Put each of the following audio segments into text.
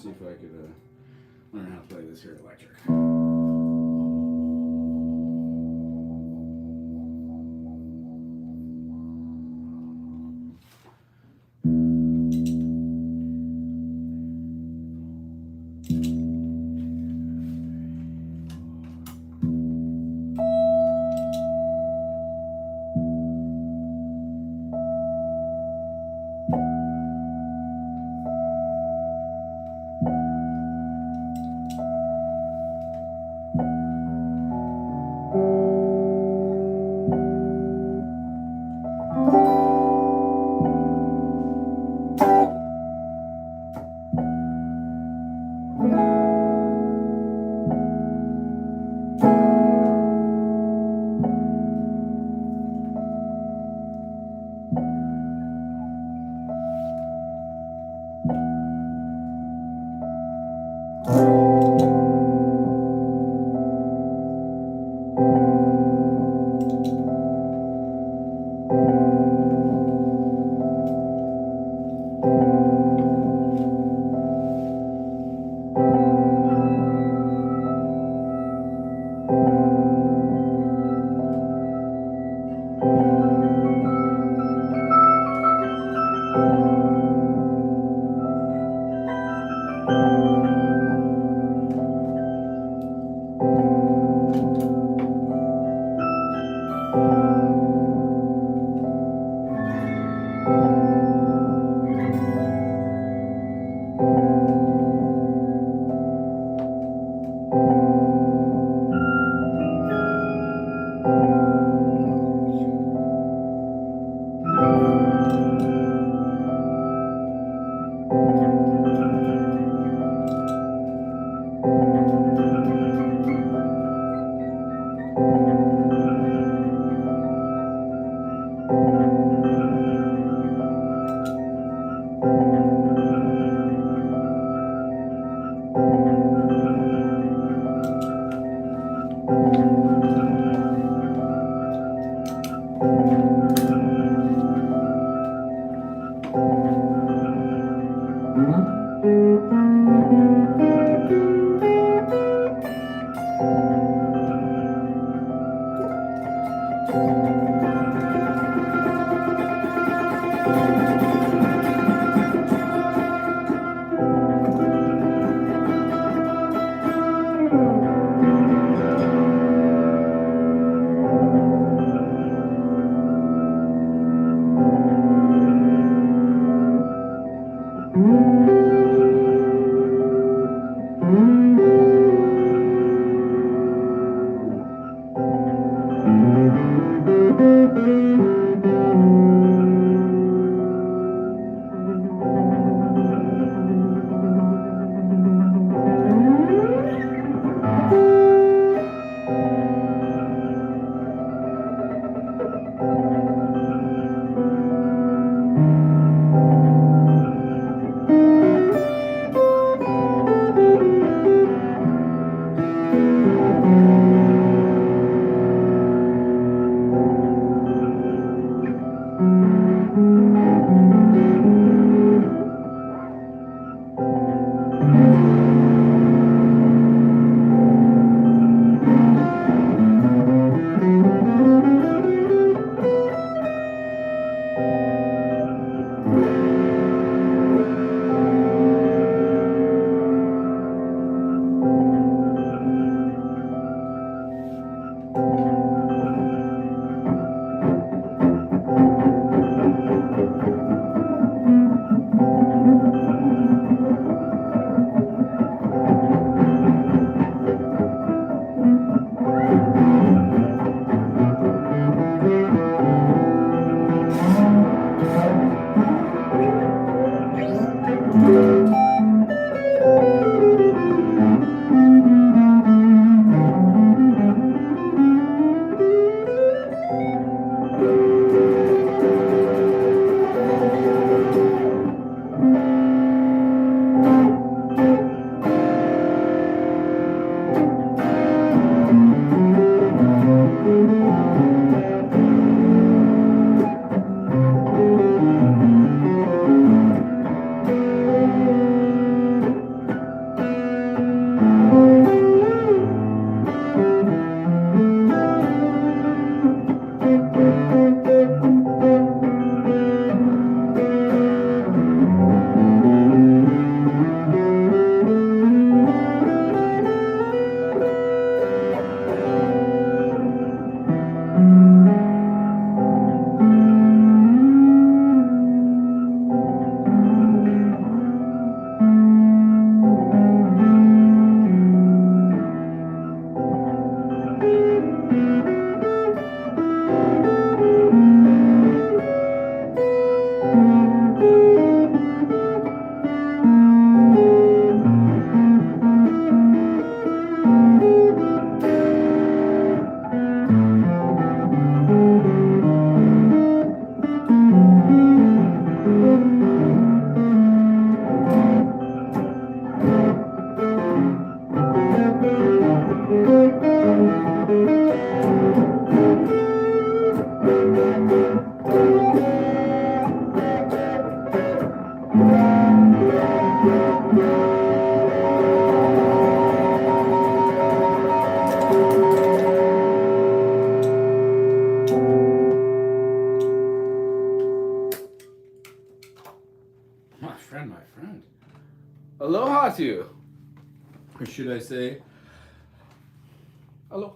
see if I could learn how to play this here electric. aloha to you. Or should I say, aloha.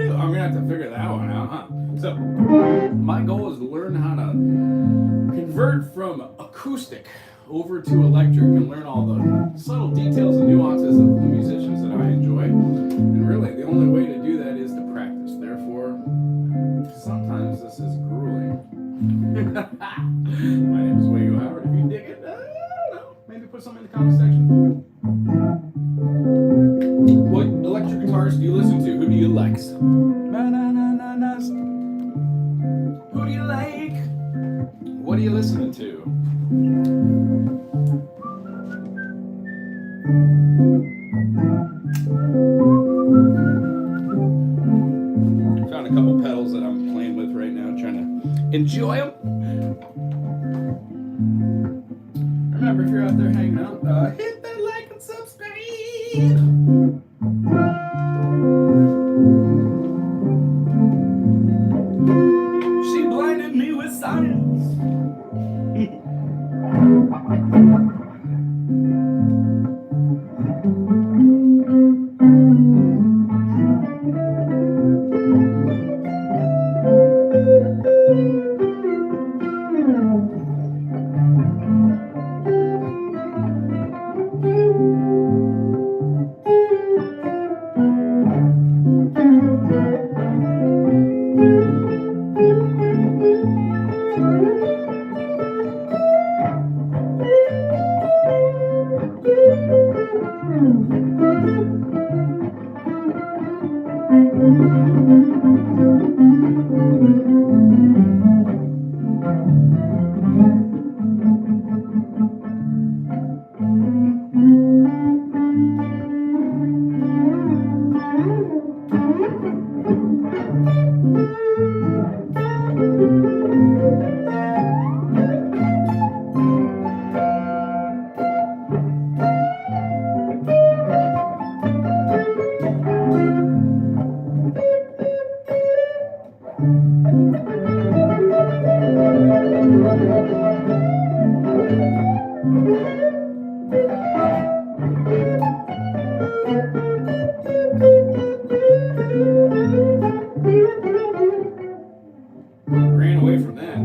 I'm gonna have to figure that one out, huh? So, my goal is to learn how to convert from acoustic over to electric and learn all the subtle details and nuances of the musicians that I enjoy. And really, the only way to do that is to practice. Therefore, sometimes this is grueling. My name is Wago Howard. If you dig it, I don't know. Maybe put something in the comment section. What electric guitars do you listen to? Who do you like? Who do you like? What are you listening to? Found a couple pedals that I'm playing with right now, trying to enjoy them. Remember, if you're out there hanging out, hit that like and subscribe. She blinded me with science. Ran away from that.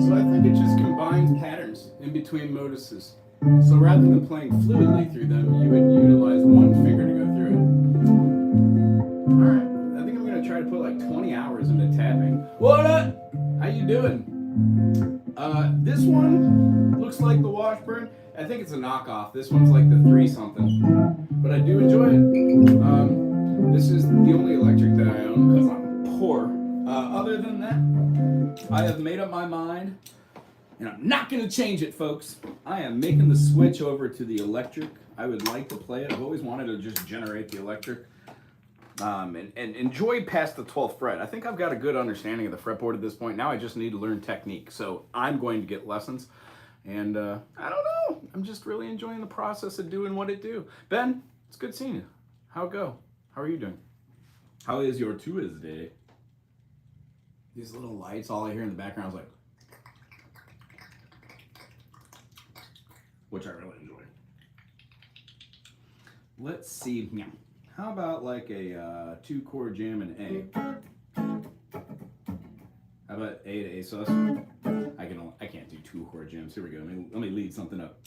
So I think it just combines patterns in between moduses. So rather than playing fluidly through them, you would utilize one finger to go through it. Alright, I think I'm going to try to put like 20 hours into tapping. What up? How you doing? This one looks like the Washburn. I think it's a knockoff. This one's like the 3 something. But I do enjoy it. This is the only electric that I own because I'm poor. Other than that, I have made up my mind, and I'm not going to change it, folks. I am making the switch over to the electric. I would like to play it. I've always wanted to just generate the electric and enjoy past the 12th fret. I think I've got a good understanding of the fretboard at this point. Now I just need to learn technique. So I'm going to get lessons. And I don't know. I'm just really enjoying the process of doing what it do. Ben, it's good seeing you. How'd it go? How are you doing? How is your Tuesday? These little lights, all I hear in the background is like, which I really enjoy. Let's see. How about like a 2-chord jam in A? How about A to A sus? I can't do 2-chord jams. Here we go. Let me lead something up.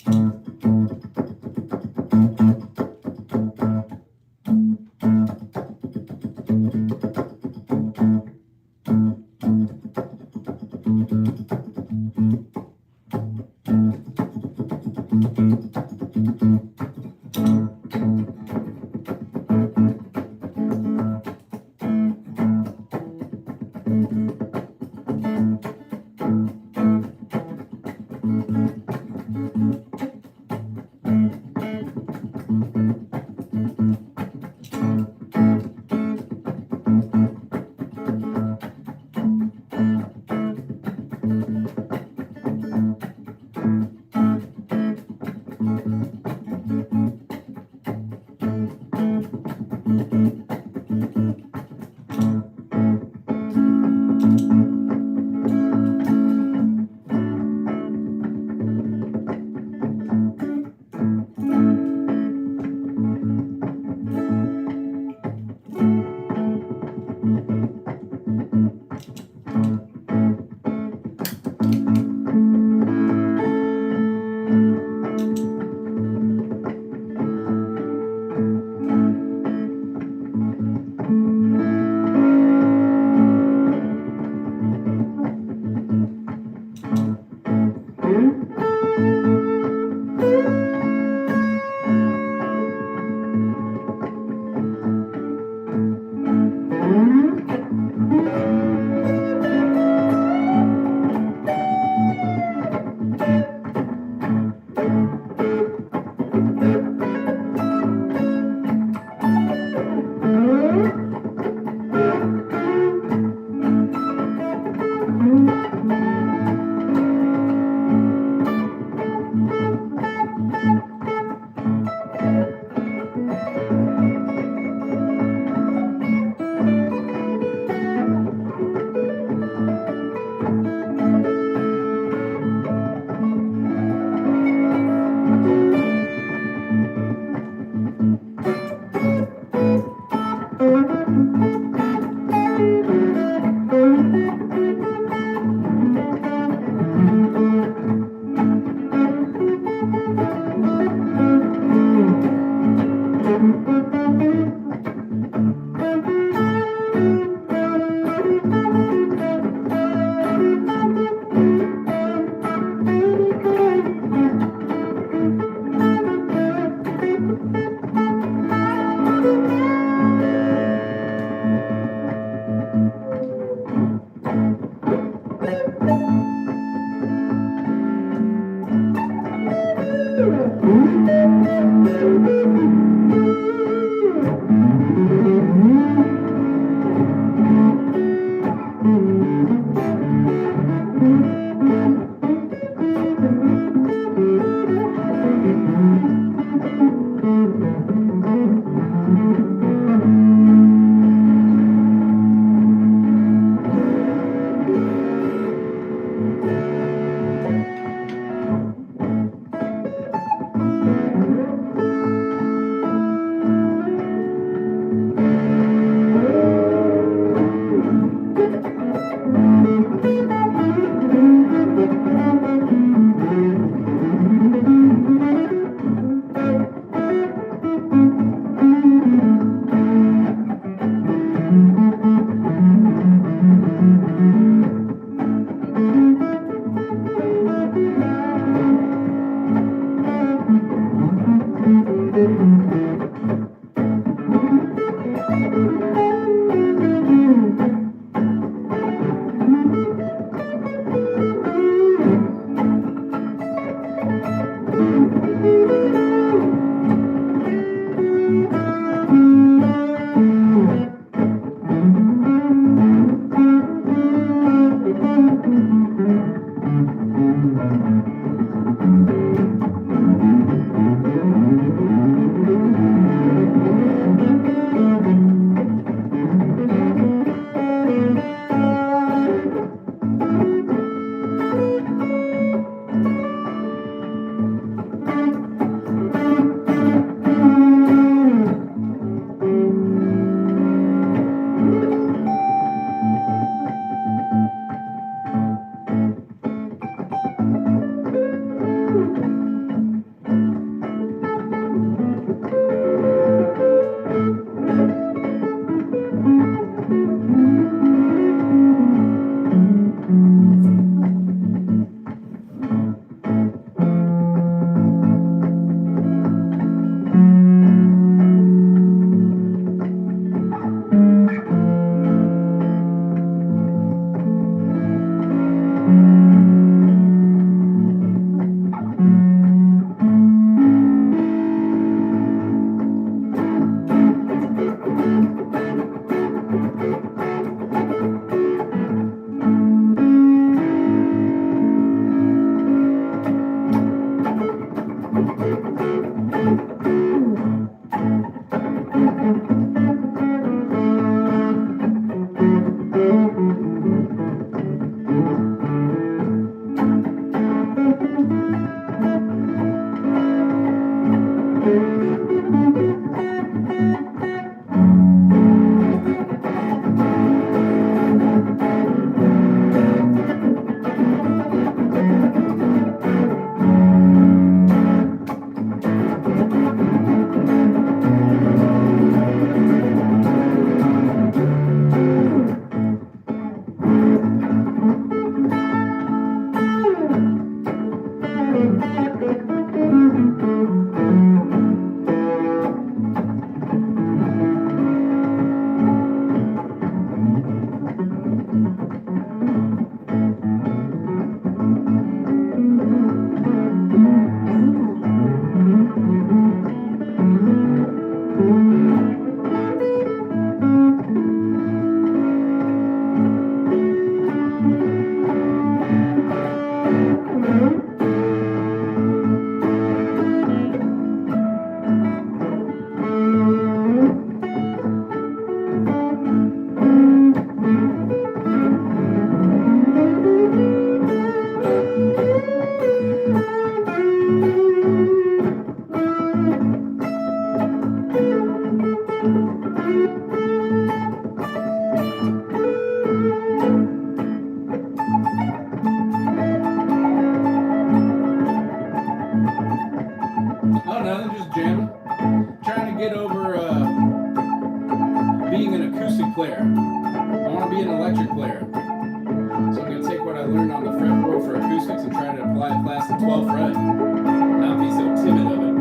for being an acoustic player. I want to be an electric player. So I'm going to take what I learned on the fretboard for acoustics and try to apply it past the 12th fret. Not be so timid of it.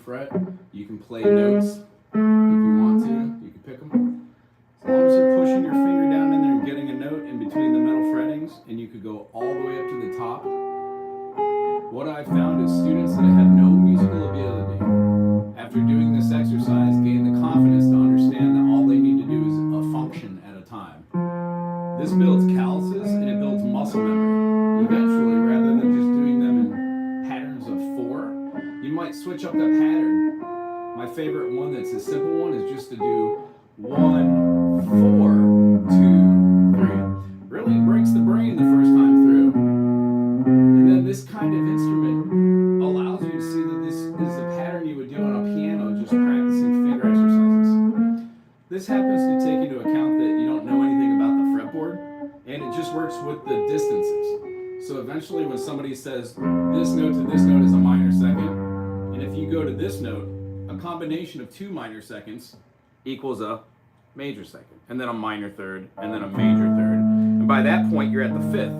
Fret. You can play notes if you want to. You can pick them. As long as you're pushing your finger down in there and getting a note in between the metal frettings, and you could go all the way up to the top. What I've found is students that have no musical ability, after doing this exercise, gain the confidence to understand that all they need to do is a function at a time. This builds calluses and it builds muscle memory. Eventually, rather than just doing them in patterns of 4, you might switch up that pattern. My favorite one that's a simple one is just to do 1, 4, 2, 3. Really breaks the brain the first time through. And then this kind of instrument allows you to see that this is a pattern you would do on a piano, just practicing finger exercises. This happens to take into account that you don't know anything about the fretboard, and it just works with the distances. So eventually when somebody says this note to this note is a minor second, and if you go to this note, a combination of 2 minor seconds equals a major second, and then a minor third, and then a major third. And by that point, you're at the 5th.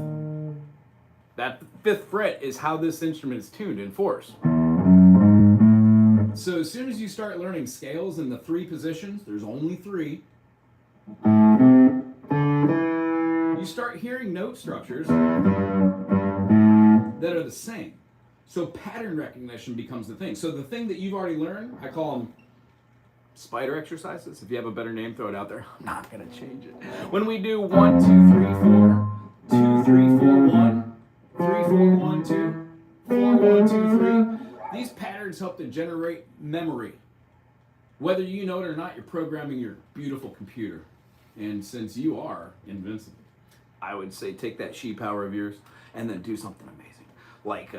That 5th fret is how this instrument is tuned in force. So as soon as you start learning scales in the 3 positions, there's only 3, you start hearing note structures that are the same. So pattern recognition becomes the thing. So the thing that you've already learned, I call them spider exercises. If you have a better name, throw it out there. I'm not going to change it. When we do 1, 2, 3, 4, 2, 3, 4, 1, 3, 4, 1, 2, 4, 1, 2, 3, these patterns help to generate memory. Whether you know it or not, you're programming your beautiful computer. And since you are invincible, I would say take that sheep power of yours and then do something amazing. Like,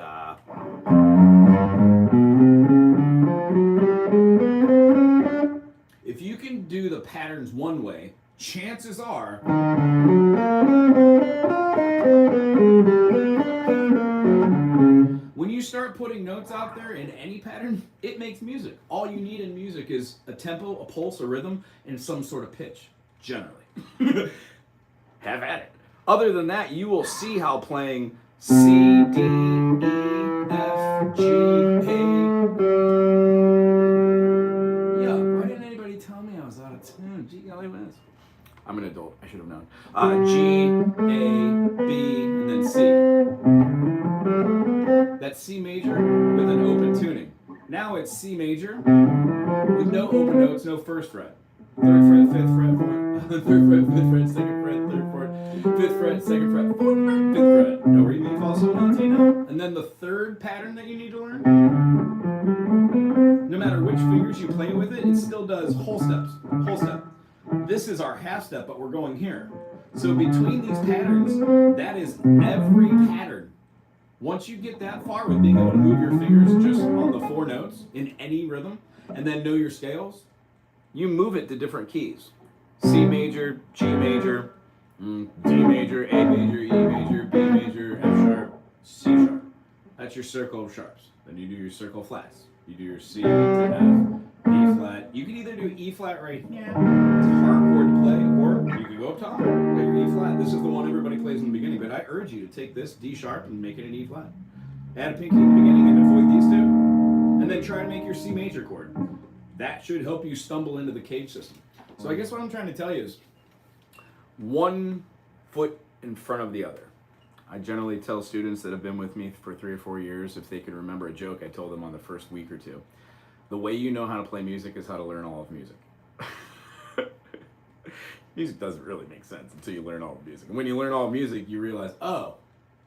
if you can do the patterns one way, chances are when you start putting notes out there in any pattern, it makes music. All you need in music is a tempo, a pulse, a rhythm, and some sort of pitch, generally. Have at it. Other than that, you will see how playing C, D, E, F, G, A. Yeah, why didn't anybody tell me I was out of tune? Gee, golly whiz. I'm an adult, I should have known. G, A, B, and then C. That's C major with an open tuning. Now it's C major with no open notes, no first fret. third fret, fifth fret, third fret, fifth fret, second fret, third fret, fifth fret, second fret, fourth fret, fifth fret. Do, re, mi, fa, sol, la, ti, do. And then the third pattern that you need to learn, no matter which fingers you play with it, it still does whole steps, whole step. This is our half step, but we're going here. So between these patterns, that is every pattern. Once you get that far with being able to move your fingers just on the 4 notes in any rhythm, and then know your scales, you move it to different keys. C major, G major, D major, A major, E major, B major, F sharp, C sharp. That's your circle of sharps. Then you do your circle flats. You do your C to F, E flat. You can either do E flat right here, it's a hard chord to play, or you can go up top, play your E flat. This is the one everybody plays in the beginning, but I urge you to take this D sharp and make it an E flat. Add a pinky in the beginning and avoid these two, and then try to make your C major chord. That should help you stumble into the cage system. So I guess what I'm trying to tell you is one foot in front of the other. I generally tell students that have been with me for 3 or 4 years, if they can remember a joke I told them on the first week or two. The way you know how to play music is how to learn all of music. Music doesn't really make sense until you learn all of music. And when you learn all of music, you realize, oh,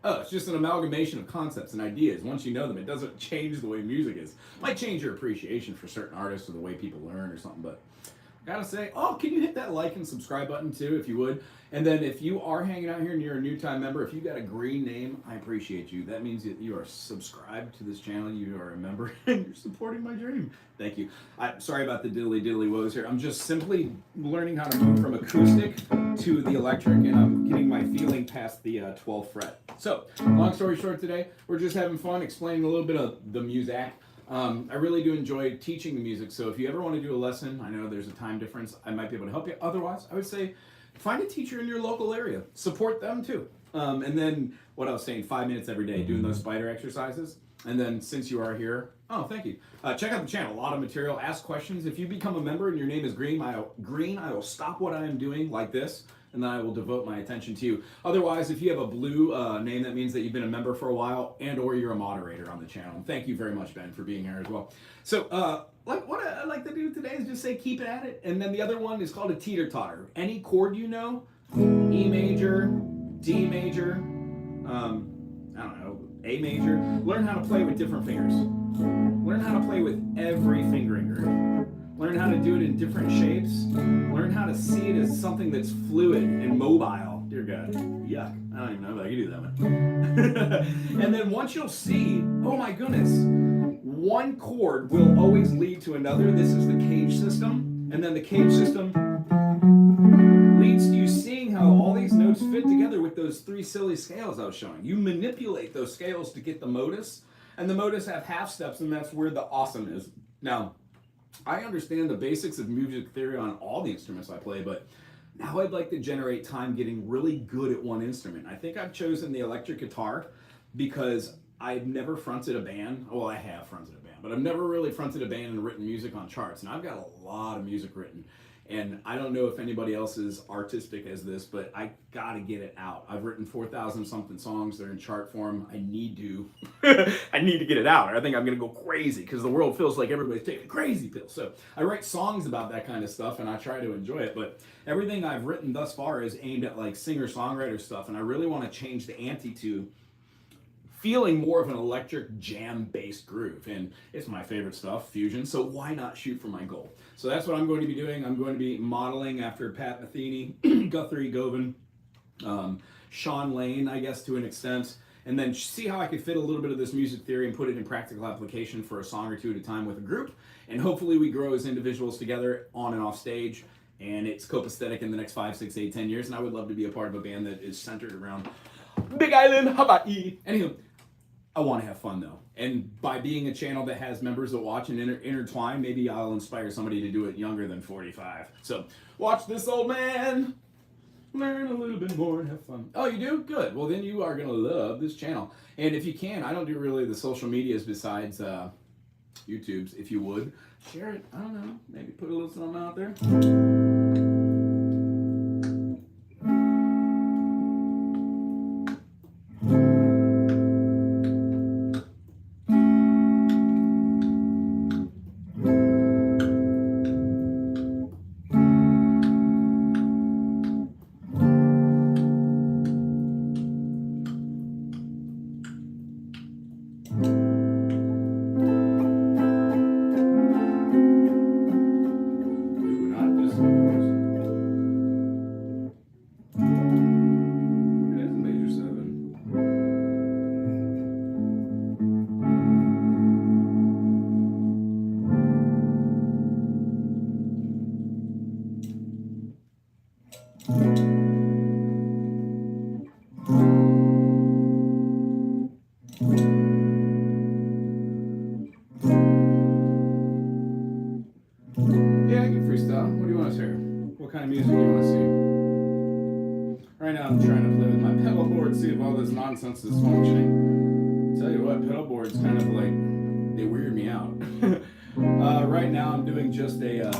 it's just an amalgamation of concepts and ideas. Once you know them, it doesn't change the way music is. It might change your appreciation for certain artists or the way people learn or something, but I gotta say, can you hit that like and subscribe button too, if you would? And then if you are hanging out here and you're a new time member, if you got a green name, I appreciate you. That means that you are subscribed to this channel, you are a member, and you're supporting my dream. Thank you. I'm sorry about the diddly woes here. I'm just simply learning how to move from acoustic to the electric, and I'm getting my feeling past the 12th fret. So, long story short today, we're just having fun explaining a little bit of the music. I really do enjoy teaching the music, so if you ever want to do a lesson, I know there's a time difference, I might be able to help you. Otherwise, I would say find a teacher in your local area. Support them too. And then, what I was saying, 5 minutes every day, doing those spider exercises. And then, since you are here, thank you. Check out the channel, a lot of material, ask questions. If you become a member and your name is Green, I will stop what I am doing like this, and then I will devote my attention to you. Otherwise, if you have a blue name, that means that you've been a member for a while, and or you're a moderator on the channel. And thank you very much, Ben, for being here as well. So, what I like to do today is just say keep at it. And then the other one is called a teeter-totter. Any chord you know, E major, D major, I don't know, A major. Learn how to play with different fingers. Learn how to play with every fingering group. Learn how to do it in different shapes. Learn how to see it as something that's fluid and mobile. Dear God, yuck. I don't even know if I can do that one. And then once you'll see, oh my goodness, one chord will always lead to another. This is the cage system. And then the cage system leads to you seeing how all these notes fit together with those 3 silly scales I was showing. You manipulate those scales to get the modus. And the modus have half steps, and that's where the awesome is. Now, I understand the basics of music theory on all the instruments I play, but now I'd like to generate time getting really good at one instrument. I think I've chosen the electric guitar because I've never fronted a band. Well, I have fronted a band, but I've never really fronted a band and written music on charts. And I've got a lot of music written. And I don't know if anybody else is artistic as this, but I gotta get it out. I've written 4,000 something songs. They're in chart form. I need to get it out. I think I'm gonna go crazy because the world feels like everybody's taking crazy pills. So I write songs about that kind of stuff and I try to enjoy it. But everything I've written thus far is aimed at like singer-songwriter stuff. And I really want to change the ante to feeling more of an electric jam-based groove. And it's my favorite stuff, fusion, so why not shoot for my goal? So that's what I'm going to be doing. I'm going to be modeling after Pat Metheny, Guthrie Govan, Sean Lane, I guess, to an extent, and then see how I could fit a little bit of this music theory and put it in practical application for a song or two at a time with a group. And hopefully we grow as individuals together on and off stage, and it's copacetic in the next 5, 6, 8, 10 years. And I would love to be a part of a band that is centered around Big Island, Hawaii. Anywho, I want to have fun though. And by being a channel that has members that watch and intertwine, maybe I'll inspire somebody to do it younger than 45. So watch this old man, learn a little bit more and have fun. Oh, you do? Good. Well, then you are going to love this channel. And if you can, I don't do really the social medias besides YouTube's. If you would, share it. I don't know. Maybe put a little something out there. kind of music you want to see. Right now I'm trying to play with my pedal board, see if all this nonsense is functioning. Tell you what, pedal boards kind of like, they weird me out. Right now I'm doing just a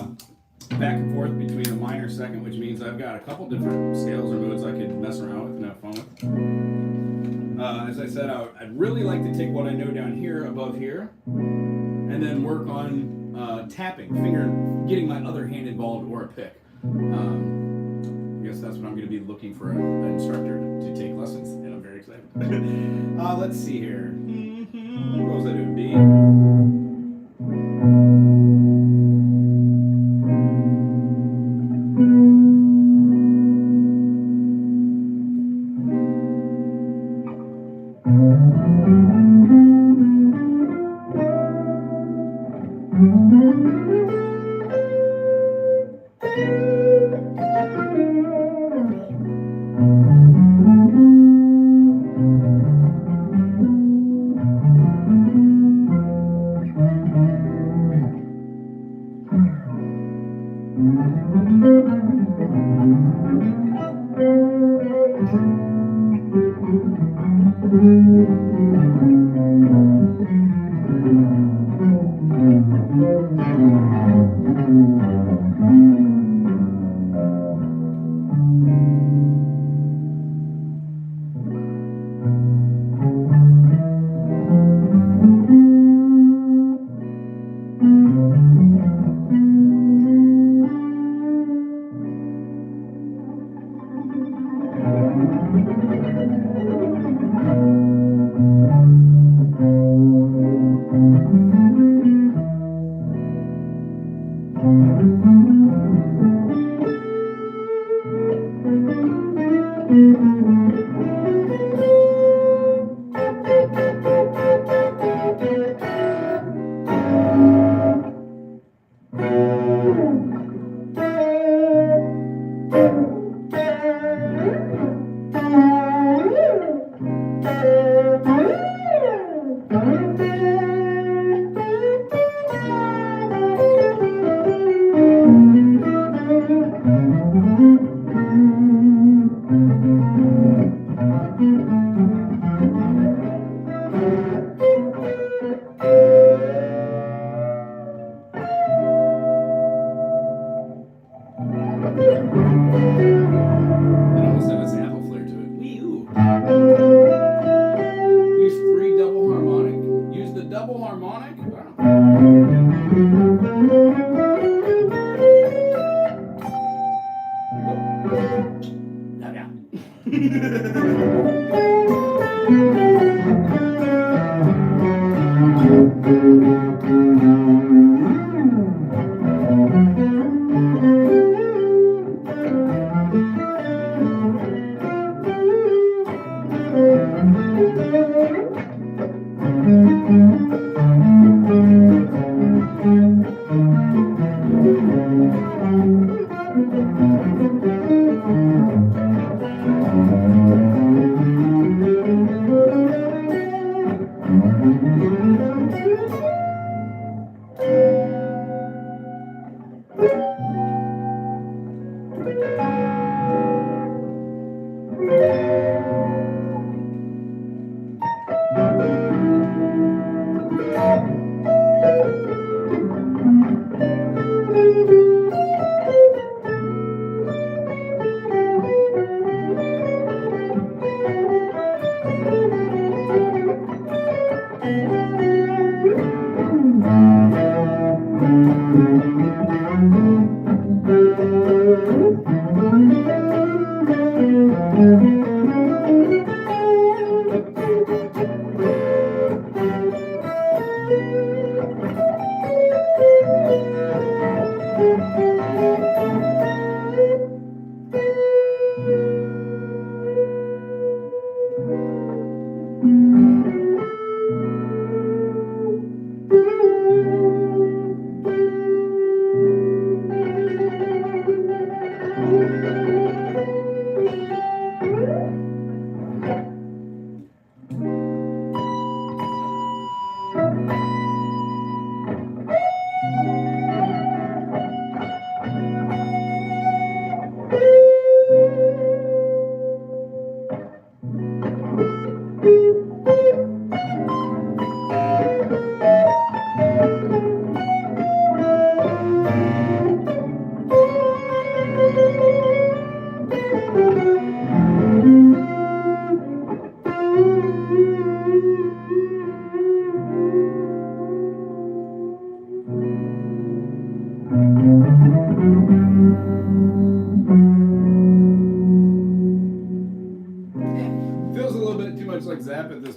back and forth between a minor second, which means I've got a couple different scales or modes I could mess around with and have fun with. As I said, I'd really like to take what I know down here above here and then work on tapping, getting my other hand involved or a pick. I guess that's what I'm going to be looking for an instructor to take lessons, and I'm very excited. Let's see here. What was I doing? B.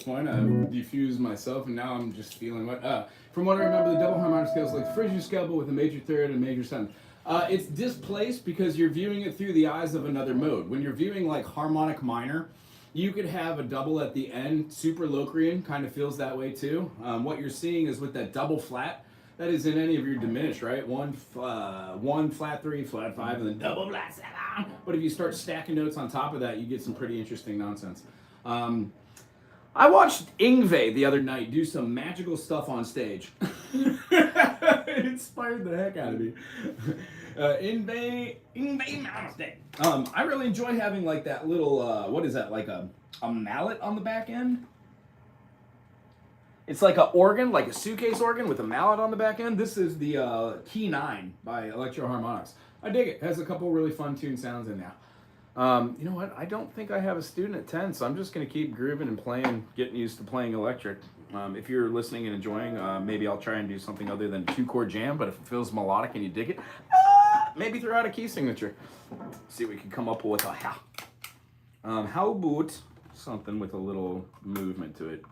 point. I defused myself, and now I'm just feeling what. From what I remember, the double harmonic scale is like the Phrygian scale, but with a major third and a major seventh. It's displaced because you're viewing it through the eyes of another mode. When you're viewing like harmonic minor, you could have a double at the end. Super Locrian kind of feels that way too. What you're seeing is with that double flat, that is in any of your diminished, right? One flat 3, flat 5, and then double flat 7. But if you start stacking notes on top of that, you get some pretty interesting nonsense. I watched Yngwie the other night do some magical stuff on stage. It inspired the heck out of me. Yngwie on stage. I really enjoy having like that little, what is that, like a mallet on the back end? It's like an organ, like a suitcase organ with a mallet on the back end. This is the Key 9 by Electro Harmonics. I dig it. It has a couple really fun tune sounds in there. You know what? I don't think I have a student at 10, so I'm just going to keep grooving and playing, getting used to playing electric. If you're listening and enjoying, maybe I'll try and do something other than 2-chord jam, but if it feels melodic and you dig it, maybe throw out a key signature. See what we can come up with. How about something with a little movement to it?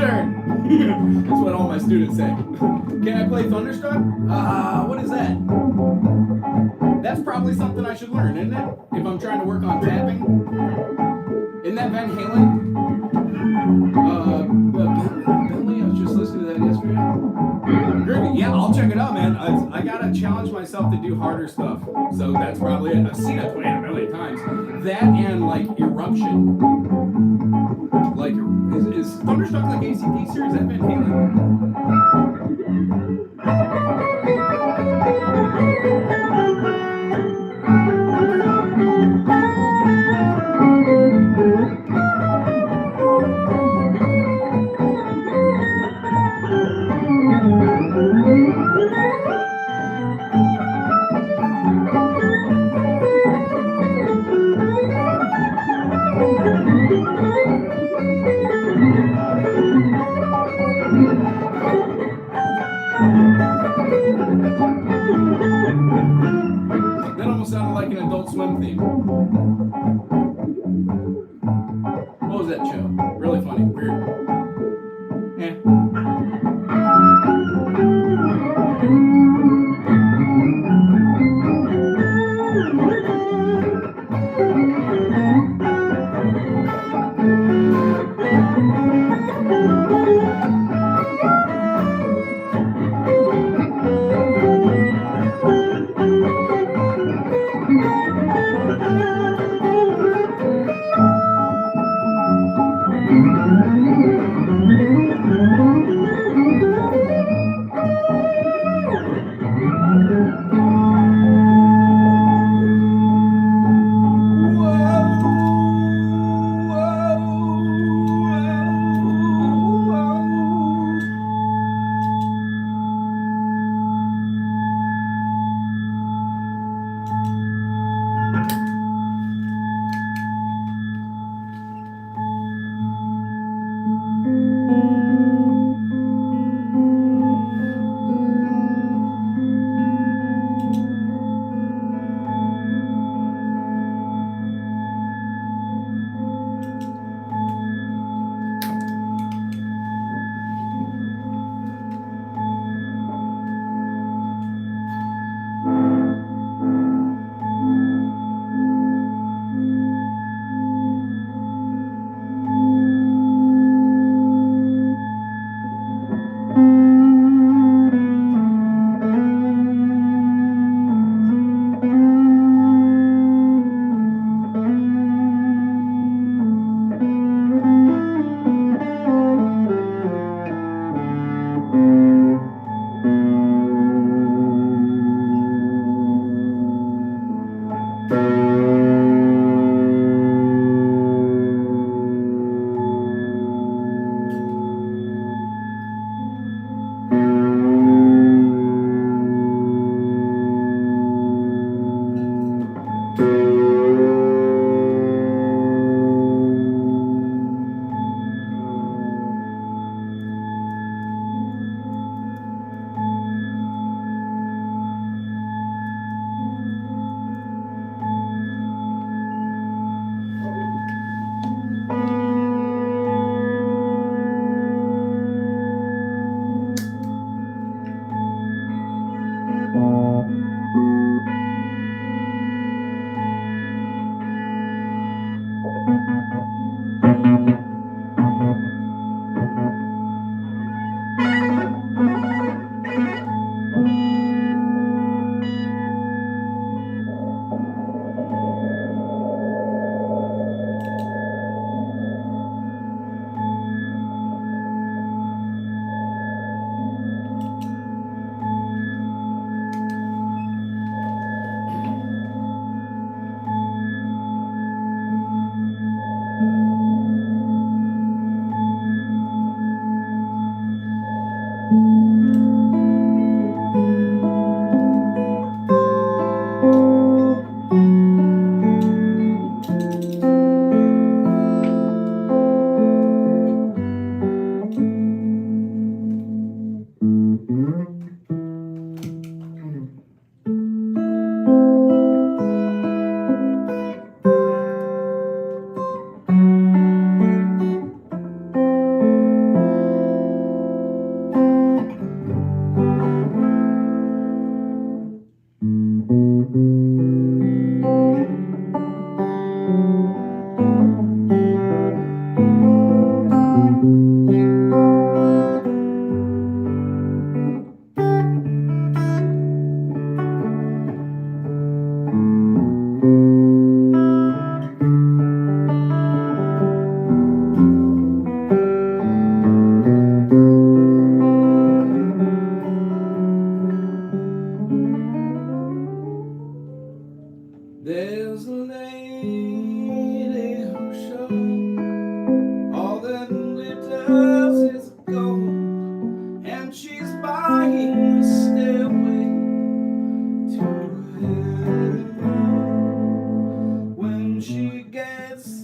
turn. That's what all my students say. Can I play Thunderstruck? What is that? That's probably something I should learn, isn't it? If I'm trying to work on tapping. Isn't that Van Halen? Bentley, I was just listening to that yesterday. Groovy. Yeah, I'll check it out, man. I gotta challenge myself to do harder stuff. So that's probably it. I've seen it play a million times. That and like Eruption. Like, is Thunderstruck like ACDC or is that Van Halen? That almost sounded like an Adult Swim theme. What was that show? Really funny. Weird. Eh.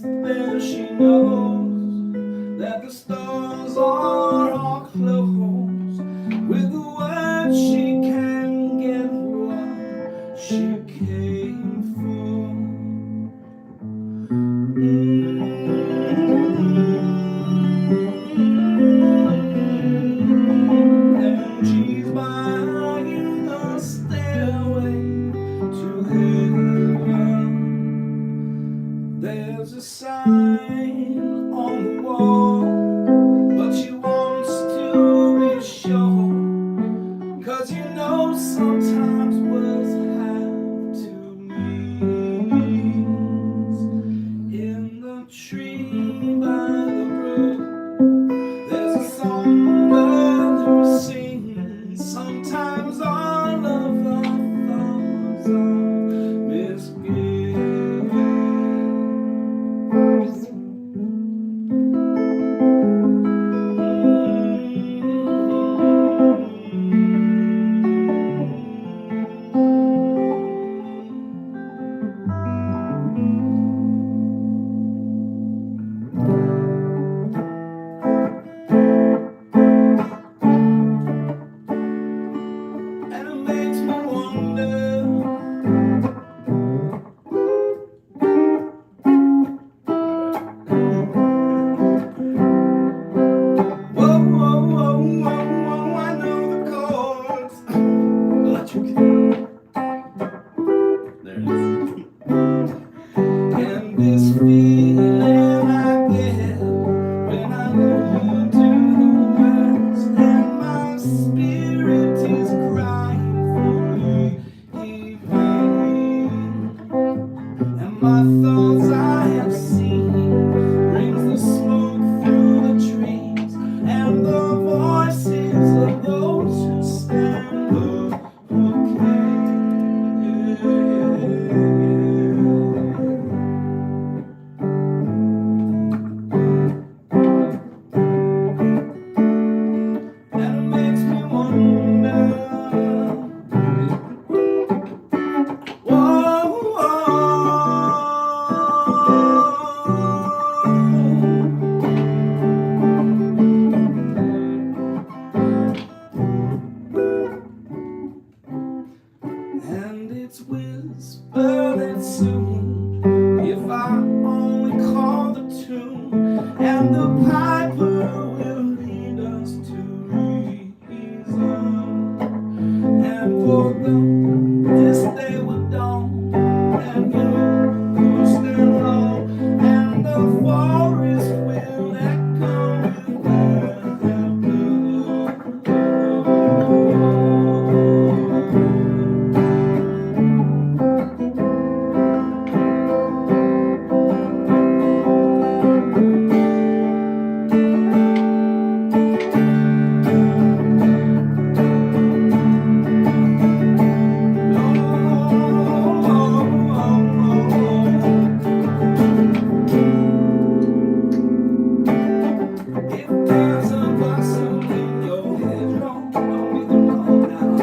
then she knows that the stars are all close. With the words she can get what she came for. And she's buying a stairway to heaven. There's a sign on the wall, but she wants to be sure, 'cause you know sometimes words have two meanings. In the tree by the brook, there's a songbird who sings. Sometimes all of our thoughts are misgivings. And it makes me wonder, whoa, whoa, whoa, whoa, whoa, I know the chords. Electric. There it is. And this feeling I get when I look to the west, and my spirit is crying for evening. And my thoughts I have seen brings the smoke through the trees, and the voices of those who stand okay. And it makes me wonder, whoa, and it's whispered that soon, if I only call the tune, and the piper will lead us to reason. And for this day will dawn, and you who stand long, and the forest will echo with their blue. If there's a blossom in your hedgerow, don't be the wrong now.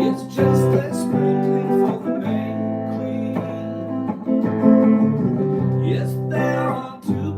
It's just that sprinkling for the May Queen. Yes, there are two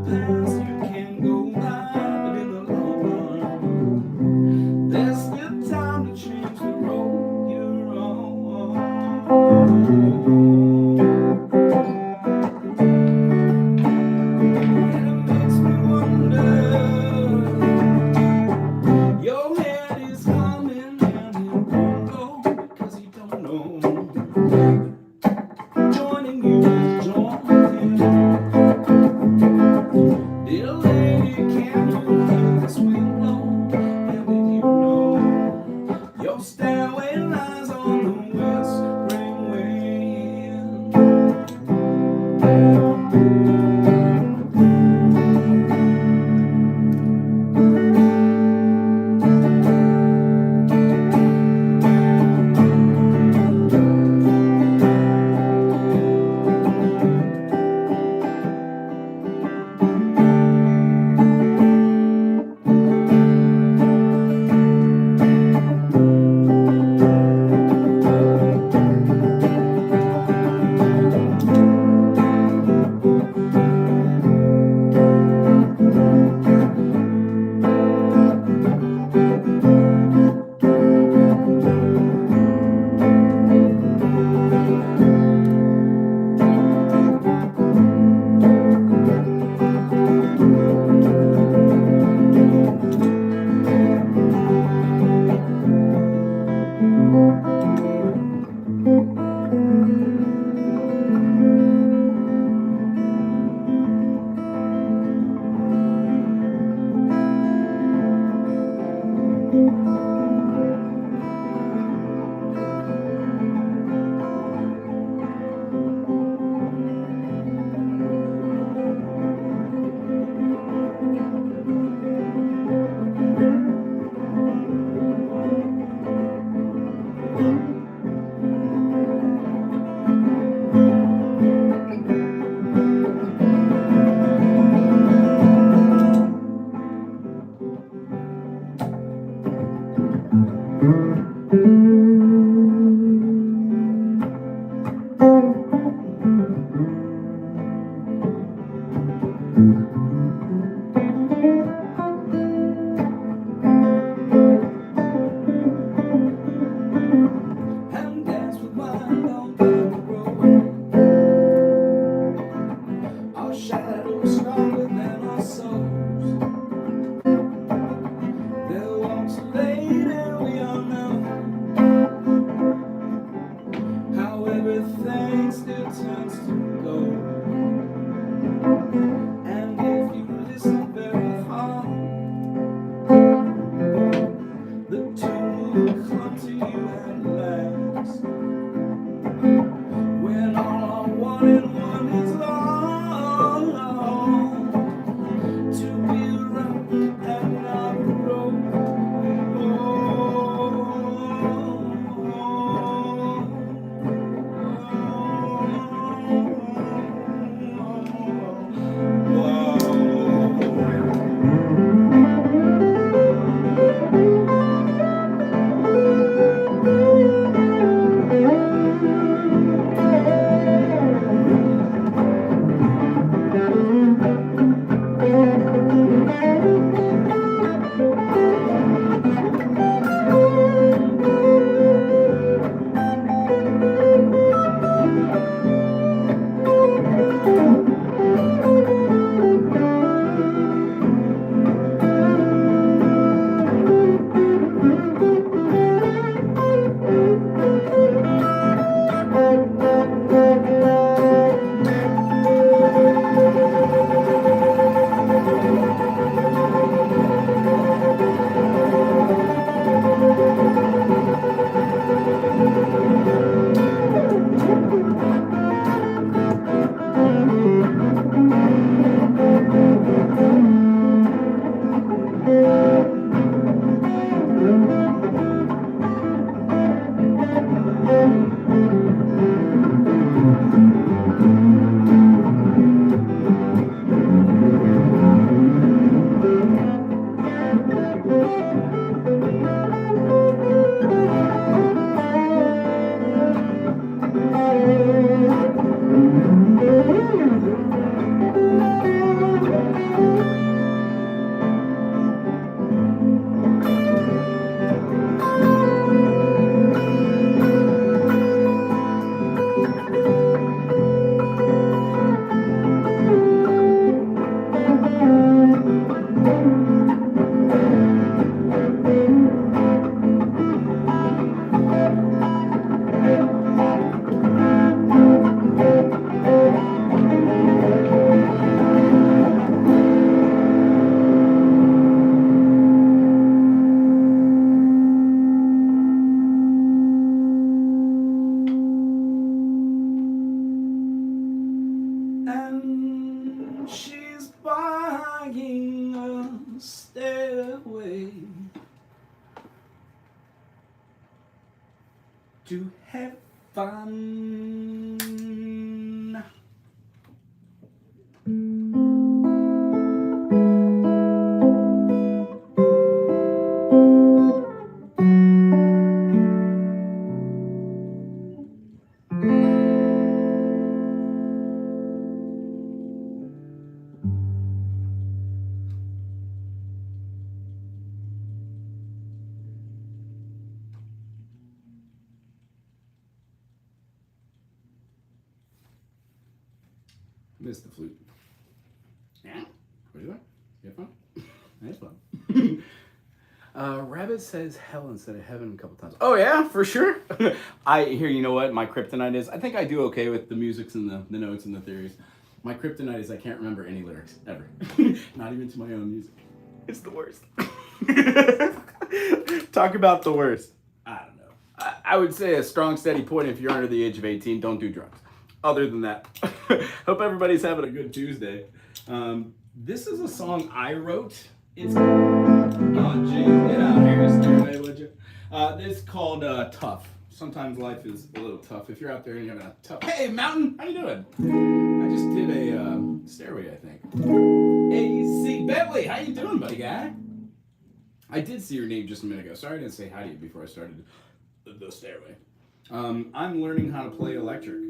And dance with mine on the road. Our shadows stronger than our souls. There walks a lady we all know. How everything still turns to gold. And if you listen very hard, the tune will come to you at last. When all our one and one is lost, to be right and not wrong. And she's buying a stairway to heaven. Missed the flute. Yeah. What are you doing? You have fun? That's fun. Rabbit says hell instead of heaven a couple times. Oh yeah, for sure. You know what my kryptonite is? I think I do okay with the musics and the notes and the theories. My kryptonite is I can't remember any lyrics, ever. Not even to my own music. It's the worst. Talk about the worst. I don't know. I would say a strong, steady point if you're under the age of 18, don't do drugs. Other than that, hope everybody's having a good Tuesday. This is a song I wrote. It's oh jeez, get out here, stay away, would you? It's called Tough. Sometimes life is a little tough. If you're out there and you're having a tough. Hey, Mountain, how you doing? I just did a stairway, I think. Hey, C. Bentley, how you doing, buddy guy? I did see your name just a minute ago. Sorry I didn't say hi to you before I started the stairway. I'm learning how to play electric.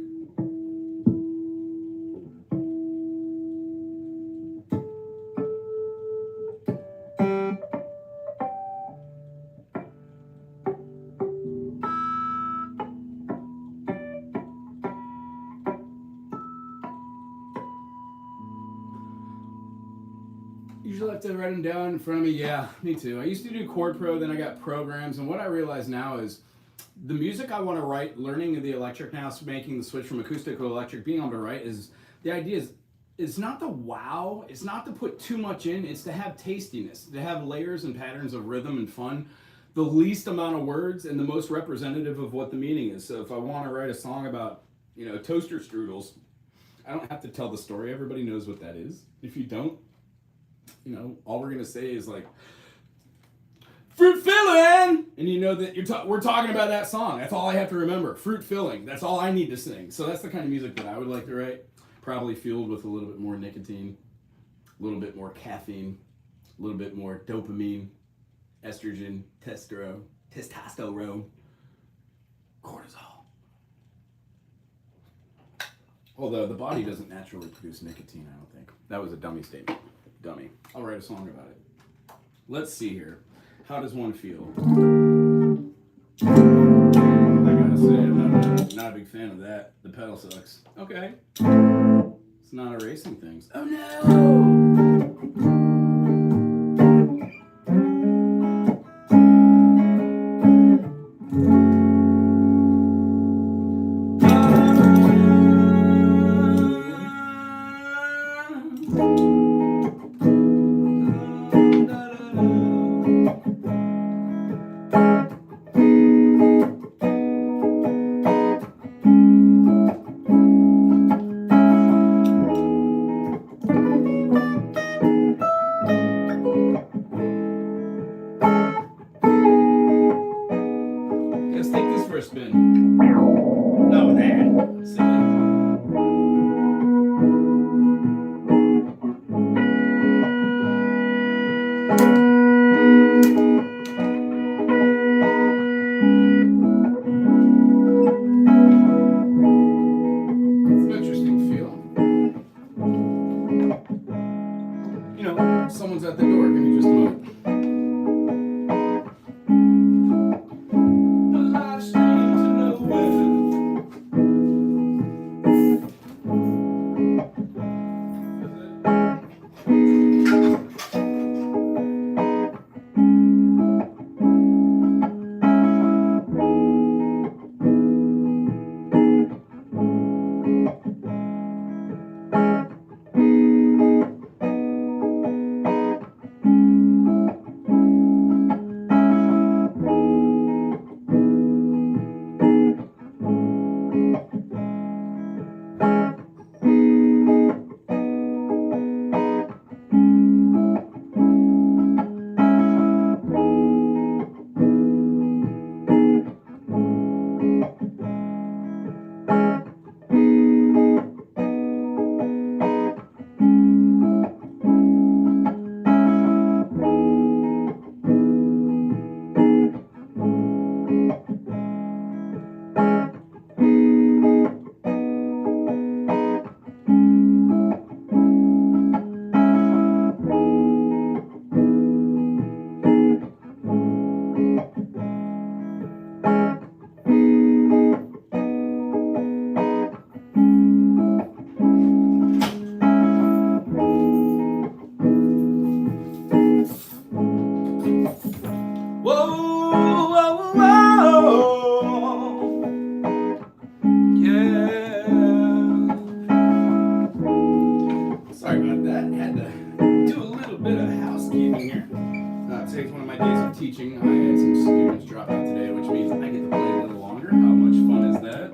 Usually I have to write them down in front of me. Yeah, me too. I used to do Chord Pro, then I got programs, and what I realize now is the music I want to write, learning the electric now, making the switch from acoustic to electric, being able to write is the idea is it's not the wow, it's not to put too much in, it's to have tastiness, to have layers and patterns of rhythm and fun, the least amount of words and the most representative of what the meaning is. So if I want to write a song about, toaster strudels, I don't have to tell the story. Everybody knows what that is. If you don't, all we're gonna say is like fruit filling, and you know that we're talking about that song. That's all I have to remember. Fruit filling. That's all I need to sing. So that's the kind of music that I would like to write. Probably fueled with a little bit more nicotine, a little bit more caffeine, a little bit more dopamine, estrogen, testosterone, cortisol. Although the body doesn't naturally produce nicotine, I don't think. That was a dummy statement. Dummy. I'll write a song about it. Let's see here. How does one feel? I gotta say, I'm not a big fan of that. The pedal sucks. Okay. It's not erasing things. Oh no! Let's take this for a spin. No, that. Silly. It's an interesting feeling. Someone's at the door. Give me just a moment. Today's one of my days of teaching. I had some students drop out today, which means I get to play a little longer. How much fun is that?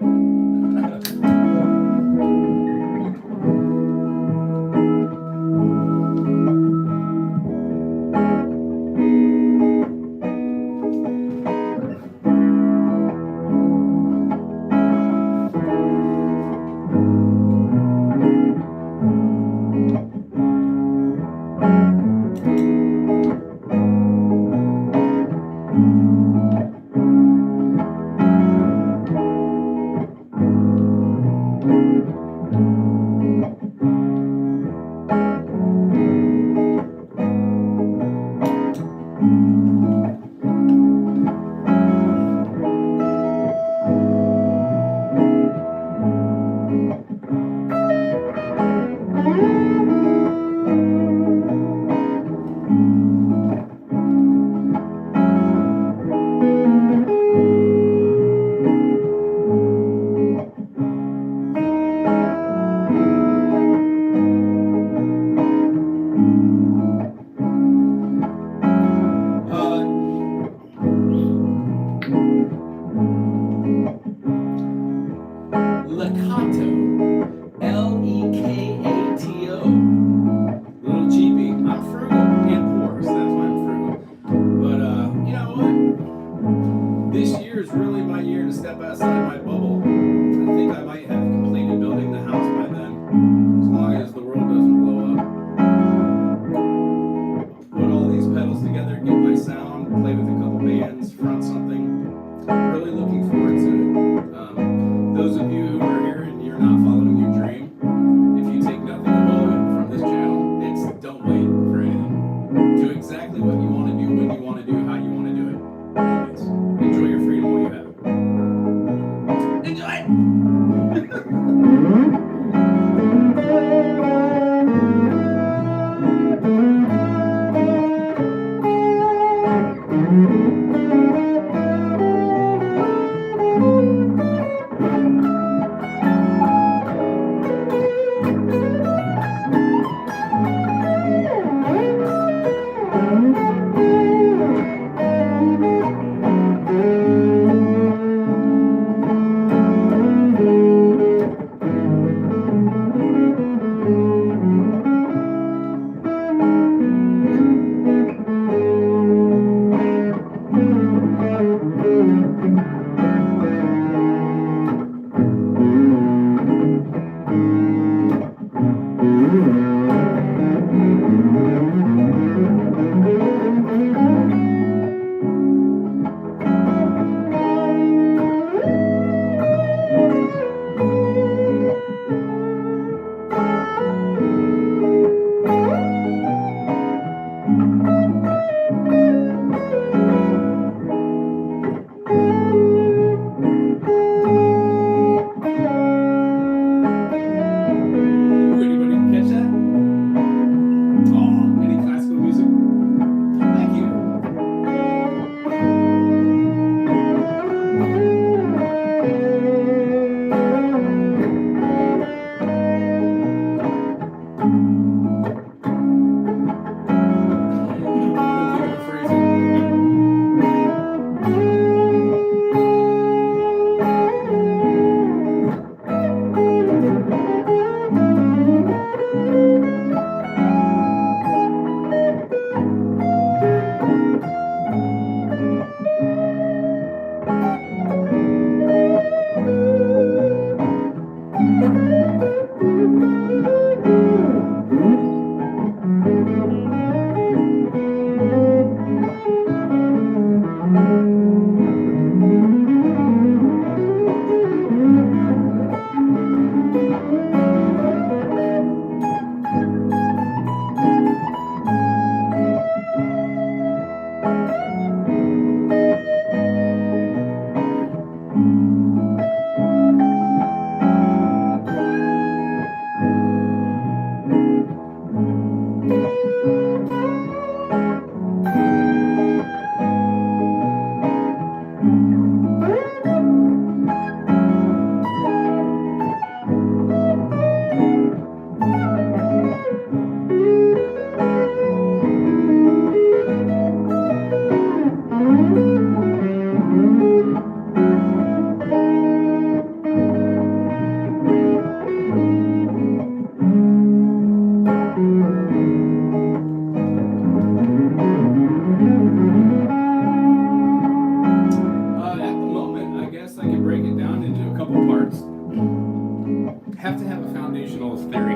Have to have a foundational theory.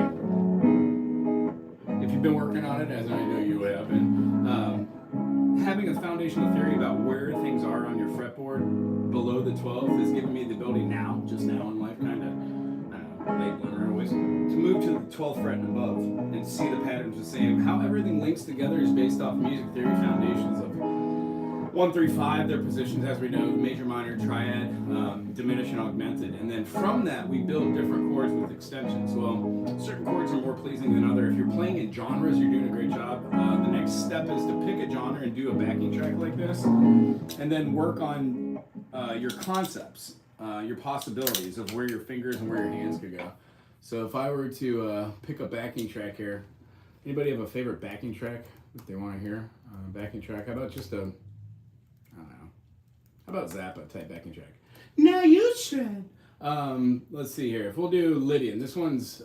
If you've been working on it, as I know you have been, having a foundational theory about where things are on your fretboard below the 12th has given me the ability now, just now in life, kind of, I don't know, late bloomer always, to move to the 12th fret and above and see the patterns the same. How everything links together is based off music theory foundations of 1, 3, 5, their positions, as we know, major, minor, triad, diminished and augmented. And then from that, we build different chords with extensions. Well, certain chords are more pleasing than other. If you're playing in genres, you're doing a great job. The next step is to pick a genre and do a backing track like this, and then work on your concepts, your possibilities of where your fingers and where your hands could go. So if I were to pick a backing track here, anybody have a favorite backing track that they want to hear? Backing track, how about just a... How about Zappa type backing track? No, you should. Let's see here. If we'll do Lydian, this one's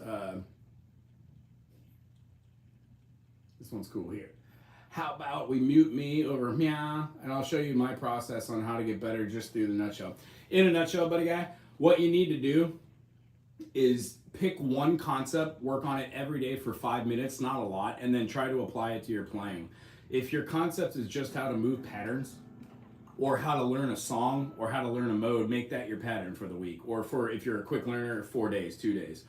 cool here. How about we mute me over meow, and I'll show you my process on how to get better just through the nutshell. In a nutshell, buddy guy, what you need to do is pick one concept, work on it every day for 5 minutes, not a lot, and then try to apply it to your playing. If your concept is just how to move patterns, or how to learn a song, or how to learn a mode, make that your pattern for the week. Or for, if you're a quick learner, 4 days, 2 days.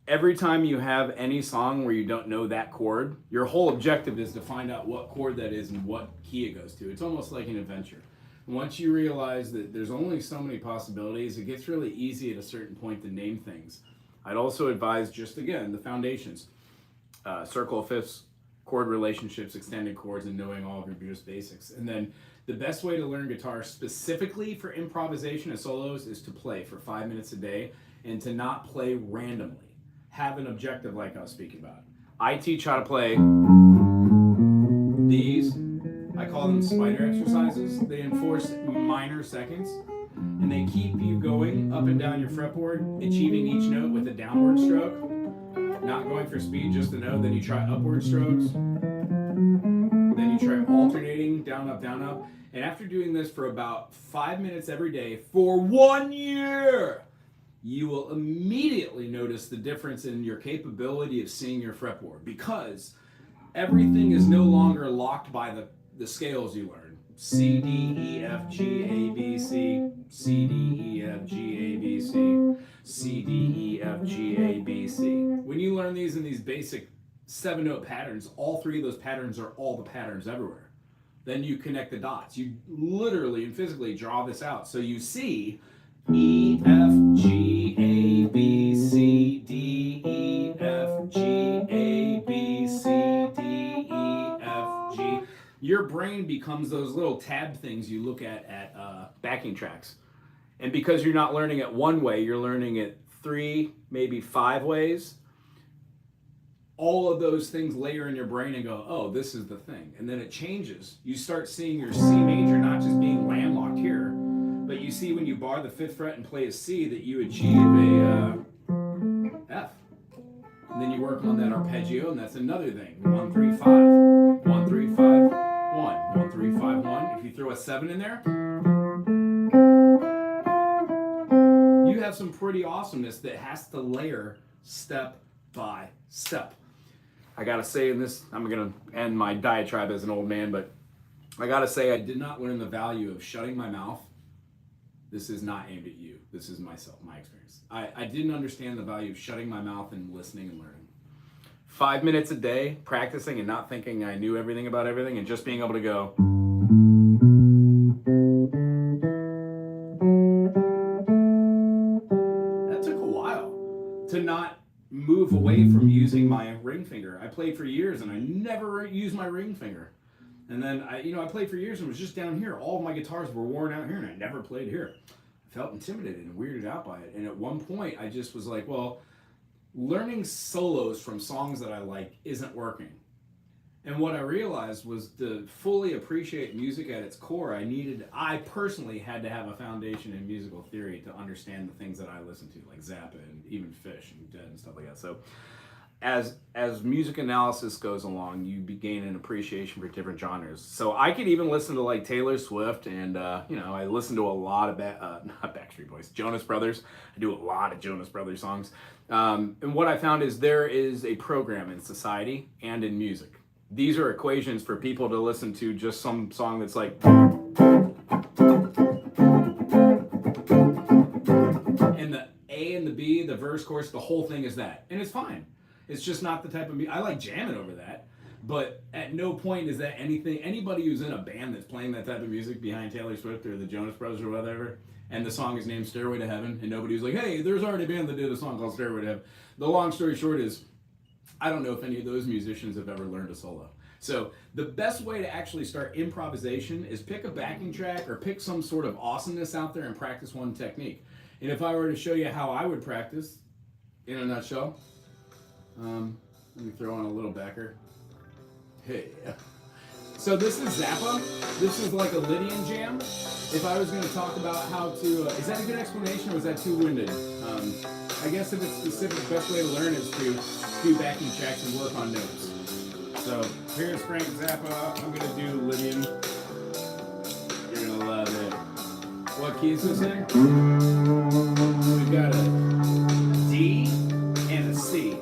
Every time you have any song where you don't know that chord, your whole objective is to find out what chord that is and what key it goes to. It's almost like an adventure. Once you realize that there's only so many possibilities, it gets really easy at a certain point to name things. I'd also advise, just again, the foundations. Circle of fifths, chord relationships, extended chords, and knowing all of your just basics. And then the best way to learn guitar specifically for improvisation and solos is to play for 5 minutes a day and to not play randomly. Have an objective like I was speaking about. I teach how to play these. I call them spider exercises. They enforce minor seconds and they keep you going up and down your fretboard, achieving each note with a downward stroke. Not going for speed, just a note. Then you try upward strokes. Then you try alternating, down, up, down, up. And after doing this for about 5 minutes every day for 1 year, you will immediately notice the difference in your capability of seeing your fretboard, because everything is no longer locked by the scales you learn. C, D, E, F, G, A, B, C, C, D, E, F, G, A, B, C, C, D, E, F, G, A, B, C. When you learn these in these basic 7-note patterns, all 3 of those patterns are all the patterns everywhere. Then you connect the dots. You literally and physically draw this out. So you see E, F, G, A, B, C, D, E, F, G, A, B, C, D, E, F, G. Your brain becomes those little tab things you look at backing tracks. And because you're not learning it one way, you're learning it 3, maybe 5 ways. All of those things layer in your brain and go, oh, this is the thing. And then it changes. You start seeing your C major not just being landlocked here, but you see when you bar the 5th fret and play a C that you achieve a F. And then you work on that arpeggio, and that's another thing. 1, 3, 5. 1, 3, 5, 1. 1, 3, 5, 1. If you throw a 7 in there, you have some pretty awesomeness that has to layer step by step. I gotta say in this, I'm gonna end my diatribe as an old man, but I gotta say I did not learn the value of shutting my mouth. This is not aimed at you. This is myself, my experience. I didn't understand the value of shutting my mouth and listening and learning. 5 minutes a day, practicing and not thinking I knew everything about everything, and just being able to go. That took a while to not move away from using my ring finger. I played for years and I never used my ring finger. And then I played for years and was just down here. All of my guitars were worn out here and I never played here. I felt intimidated and weirded out by it. And at one point I just was like, well, learning solos from songs that I like isn't working. And what I realized was to fully appreciate music at its core, I personally had to have a foundation in musical theory to understand the things that I listen to, like Zappa and even Fish and Dead and stuff like that. So as music analysis goes along, you gain an appreciation for different genres. So I could even listen to like Taylor Swift and, I listen to a lot of, not Backstreet Boys, Jonas Brothers. I do a lot of Jonas Brothers songs. And what I found is there is a program in society and in music. These are equations for people to listen to just some song that's like, and the A and the B, the verse, chorus, the whole thing is that. And it's fine. It's just not the type of music. I like jamming over that. But at no point is that anybody who's in a band that's playing that type of music behind Taylor Swift or the Jonas Brothers or whatever, and the song is named Stairway to Heaven, and nobody's like, hey, there's already a band that did a song called Stairway to Heaven. The long story short is, I don't know if any of those musicians have ever learned a solo. So the best way to actually start improvisation is pick a backing track or pick some sort of awesomeness out there and practice one technique. And if I were to show you how I would practice, in a nutshell, let me throw on a little backer. Hey. So this is Zappa. This is like a Lydian jam. If I was going to talk about how to, is that a good explanation or was that too winded? I guess if it's specific, the best way to learn is to do backing tracks and work on notes. So here's Frank Zappa. I'm going to do Lydian. You're going to love it. What key is this in? We've got a D and a C.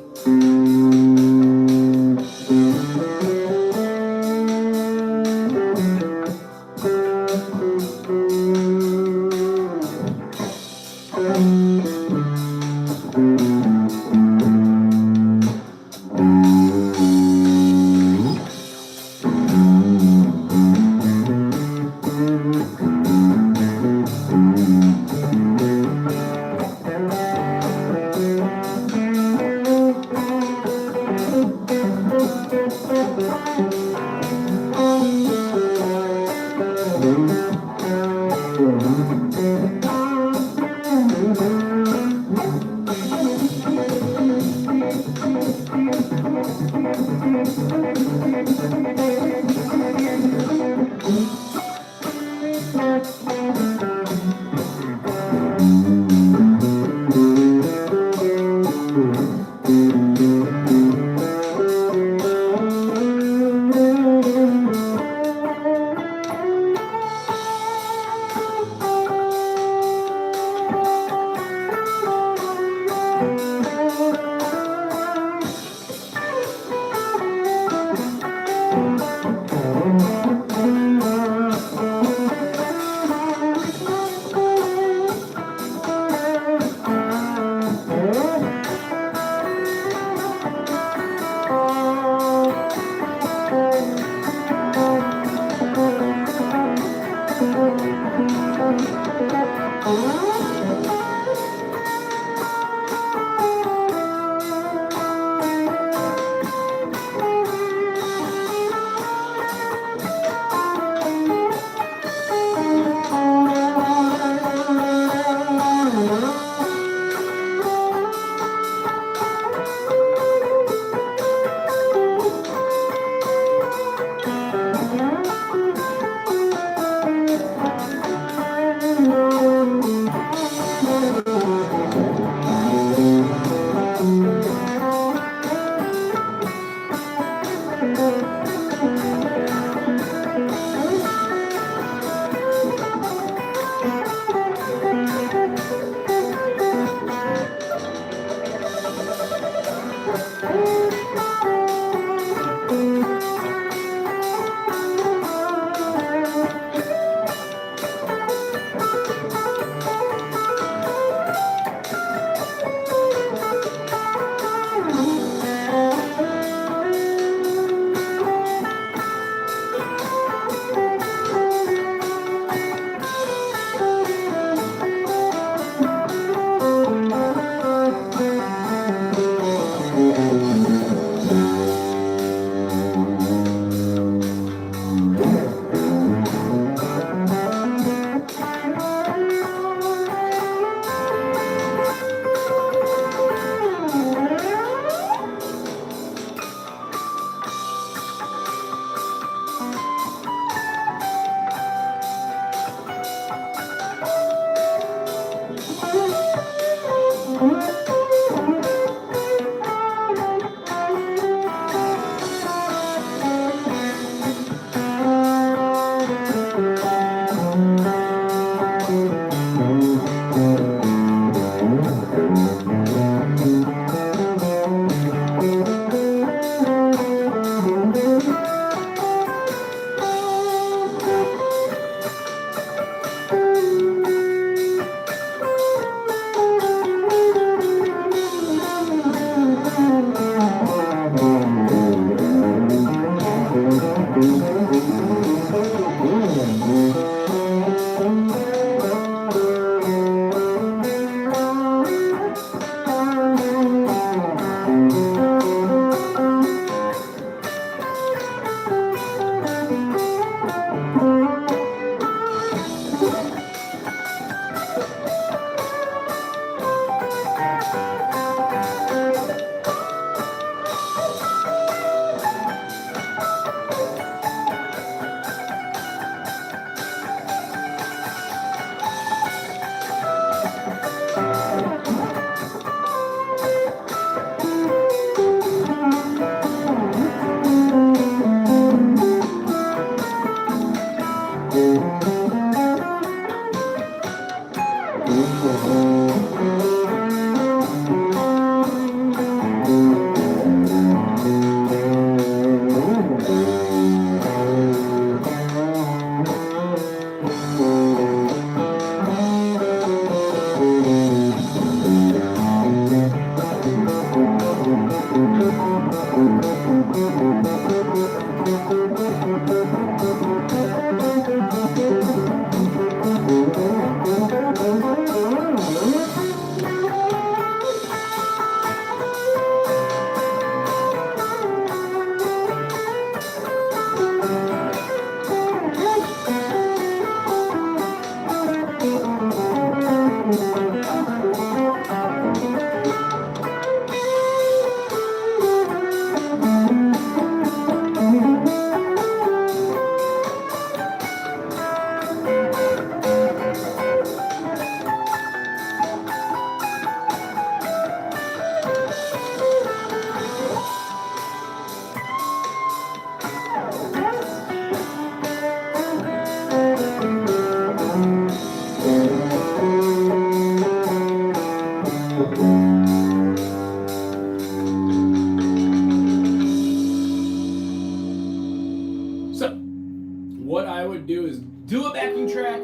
what I would do is do a backing track,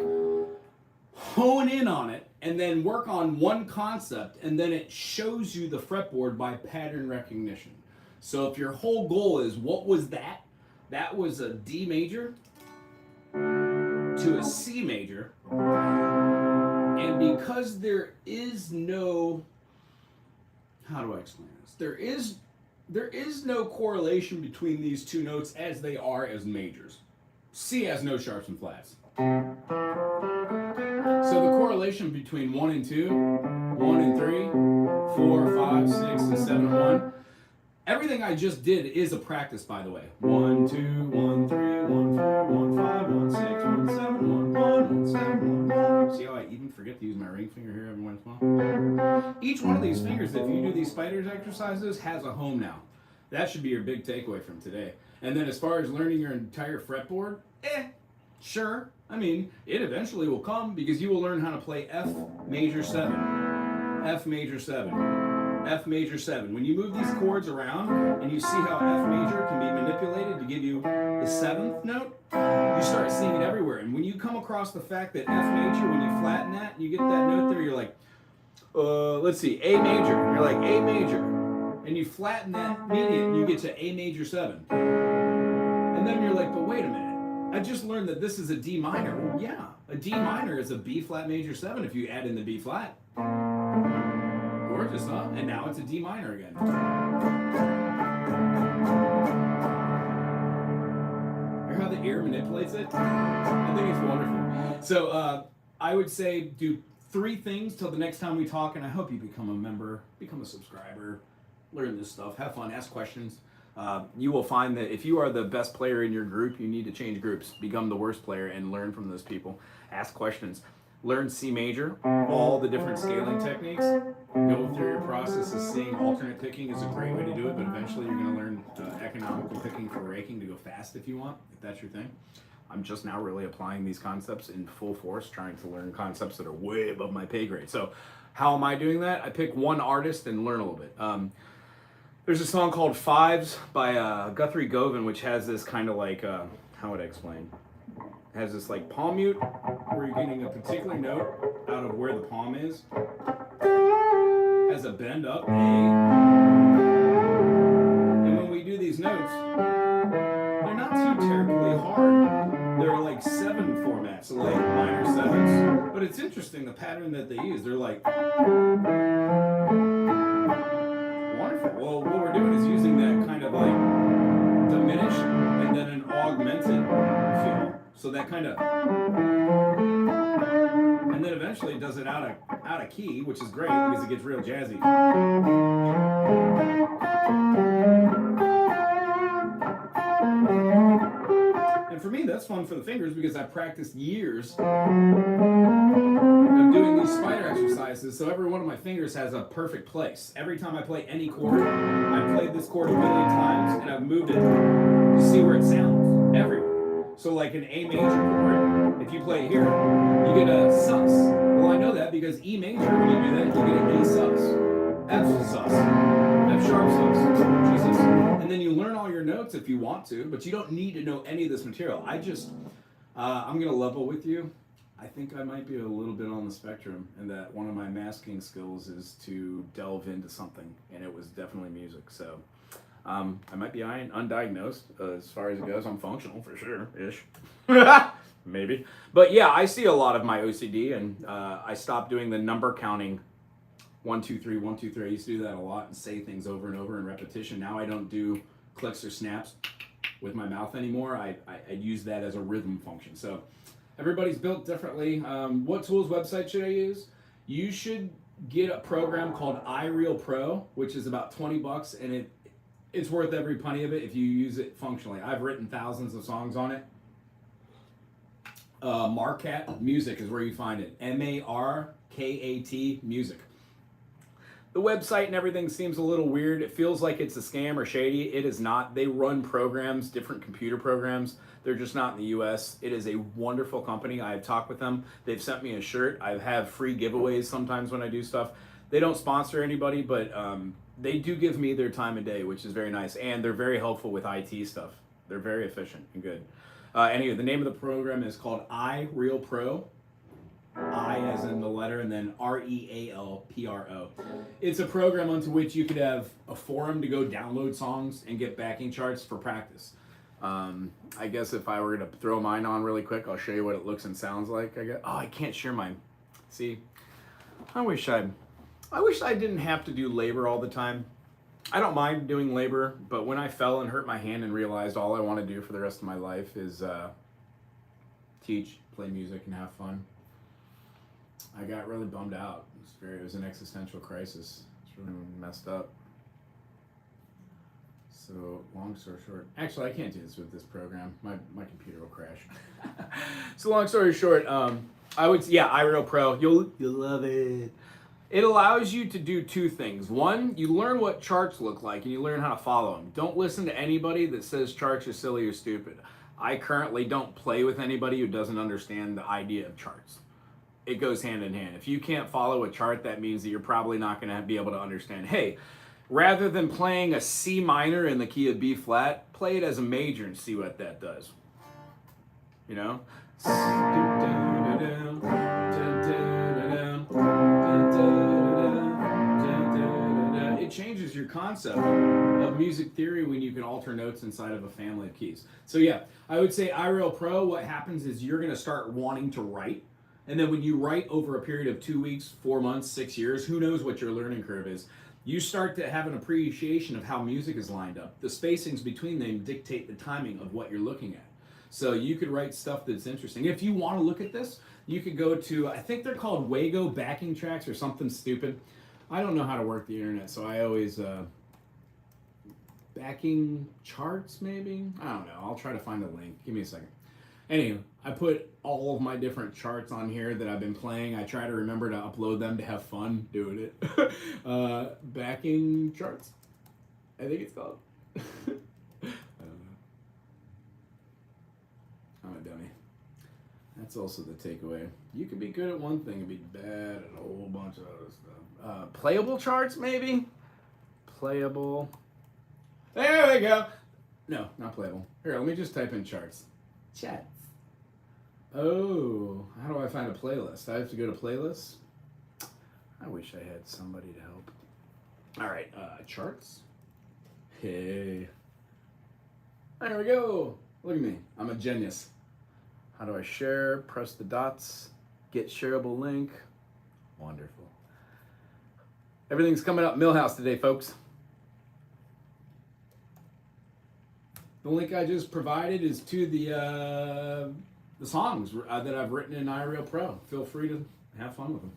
hone in on it, and then work on one concept, and then it shows you the fretboard by pattern recognition. So if your whole goal is, what was that? That was a D major to a C major. And because there is no, how do I explain this? There is no correlation between these two notes as they are as majors. C has no sharps and flats. So the correlation between 1 and 2, 1 and 3, 4, 5, 6, and 7, 1, everything I just did is a practice, by the way. 1, 2, 1, 3, 1, 4, 1, 5, 1, 6, 1, 7, 1, 1, 1, 7, 1, 1. See how I even forget to use my ring finger here every once in a while? Each one of these fingers, if you do these spiders exercises, has a home now. That should be your big takeaway from today. And then as far as learning your entire fretboard, sure. I mean, it eventually will come because you will learn how to play F major 7, F major 7, F major 7. When you move these chords around and you see how F major can be manipulated to give you the 7th note, you start seeing it everywhere. And when you come across the fact that F major, when you flatten that and you get that note there, you're like, let's see, A major. You're like, A major. And you flatten that median and you get to A major 7. And then you're like, but wait a minute. I just learned that this is a D minor. Well, yeah, a D minor is a B flat major 7 if you add in the B flat. Gorgeous, huh? And now it's a D minor again. Hear how the ear manipulates it? I think it's wonderful. So I would say do 3 things till the next time we talk, and I hope you become a member, become a subscriber, learn this stuff, have fun, ask questions. You will find that if you are the best player in your group, you need to change groups, become the worst player, and learn from those people. Ask questions. Learn C major, all the different scaling techniques. Go through your process of seeing alternate picking is a great way to do it, but eventually you're going to learn economical picking for raking to go fast if you want, if that's your thing. I'm just now really applying these concepts in full force, trying to learn concepts that are way above my pay grade. So how am I doing that? I pick one artist and learn a little bit. There's a song called Fives by Guthrie Govan, which has this kind of like, how would I explain? It has this like palm mute, where you're getting a particular note out of where the palm is. Has a bend up, A. And when we do these notes, they're not too terribly hard. They're like 7 formats, so like minor 7s. But it's interesting, the pattern that they use. They're like... Well, what we're doing is using that kind of like diminished and then an augmented feel. So that kind of, and then eventually it does it out of key, which is great because it gets real jazzy. And for me, that's fun for the fingers because I practiced years of doing these spider exercises, so every one of my fingers has a perfect place. Every time I play any chord, I've played this chord a million times, and I've moved it to see where it sounds, everywhere. So like an A major chord, if you play it here, you get a sus. Well, I know that because E major, when you do that, you get an A sus, F sus, F sharp sus, Jesus. And then you learn all your notes if you want to, but you don't need to know any of this material. I'm going to level with you. I think I might be a little bit on the spectrum, and that one of my masking skills is to delve into something, and it was definitely music. So I might be undiagnosed as far as it goes. I'm functional for sure, ish. Maybe. But yeah, I see a lot of my OCD, and I stopped doing the number counting 1, 2, 3, 1, 2, 3. I used to do that a lot and say things over and over in repetition. Now I don't do clicks or snaps with my mouth anymore. I use that as a rhythm function. So everybody's built differently. What tools, website should I use? You should get a program called iReal Pro, which is about $20, and it's worth every penny of it if you use it functionally. I've written thousands of songs on it. Markat Music is where you find it. Markat Music. The website and everything seems a little weird. It feels like it's a scam or shady. It is not. They run programs, different computer programs. They're just not in the US. It is a wonderful company. I've talked with them. They've sent me a shirt. I have free giveaways sometimes when I do stuff. They don't sponsor anybody, but they do give me their time of day, which is very nice. And they're very helpful with IT stuff. They're very efficient and good. Anyway, the name of the program is called iReal Pro. I as in the letter, and then REALPRO. It's a program onto which you could have a forum to go download songs and get backing charts for practice. I guess if I were to throw mine on really quick, I'll show you what it looks and sounds like. I can't share mine. See, I wish I didn't have to do labor all the time. I don't mind doing labor, but when I fell and hurt my hand and realized all I want to do for the rest of my life is teach, play music, and have fun, I got really bummed out. It was an existential crisis. It's really messed up. So, long story short, actually, I can't do this with this program. My computer will crash. So, long story short, iReal Pro. You'll love it. It allows you to do two things. One, you learn what charts look like and you learn how to follow them. Don't listen to anybody that says charts are silly or stupid. I currently don't play with anybody who doesn't understand the idea of charts. It goes hand in hand. If you can't follow a chart, that means that you're probably not going to be able to understand, hey, rather than playing a C minor in the key of B flat, play it as a major and see what that does. You know? It changes your concept of music theory when you can alter notes inside of a family of keys. So yeah, I would say iReal Pro, what happens is you're going to start wanting to write. And then when you write over a period of 2 weeks, 4 months, 6 years, who knows what your learning curve is, you start to have an appreciation of how music is lined up. The spacings between them dictate the timing of what you're looking at. So you could write stuff that's interesting. If you want to look at this, you could go to, I think they're called Wago backing tracks or something stupid. I don't know how to work the internet, so I always, backing charts maybe? I don't know. I'll try to find a link. Give me a second. Anyway, I put all of my different charts on here that I've been playing. I try to remember to upload them to have fun doing it. Backing charts, I think it's called. I don't know. I'm a dummy. That's also the takeaway. You can be good at one thing and be bad at a whole bunch of other stuff. Playable charts, maybe? Playable. There we go. No, not playable. Here, let me just type in charts. Chats. Oh, how do I find a playlist? I have to go to playlists? I wish I had somebody to help. All right, charts. Hey. There we go. Look at me. I'm a genius. How do I share? Press the dots. Get shareable link. Wonderful. Everything's coming up Millhouse today, folks. The link I just provided is to the songs that I've written in iReal Pro. Feel free to have fun with them.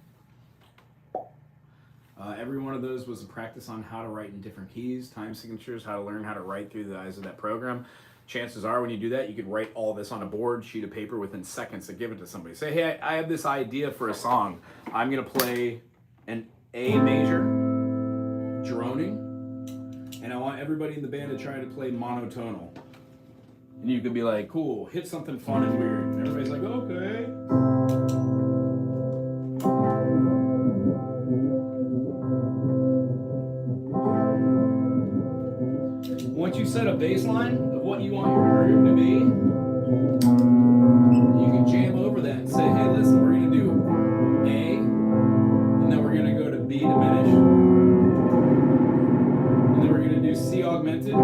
Every one of those was a practice on how to write in different keys, time signatures, how to learn how to write through the eyes of that program. Chances are when you do that, you could write all this on a board, sheet of paper within seconds and give it to somebody. Say, hey, I have this idea for a song. I'm going to play an A major, droning, and I want everybody in the band to try to play monotonal. And you could be like, cool, hit something fun and weird. And everybody's like, okay. Once you set a baseline of what you want your groove to be, you can jam over that and say, hey, listen, we're going to do A, and then we're going to go to B diminished, and then we're going to do C augmented.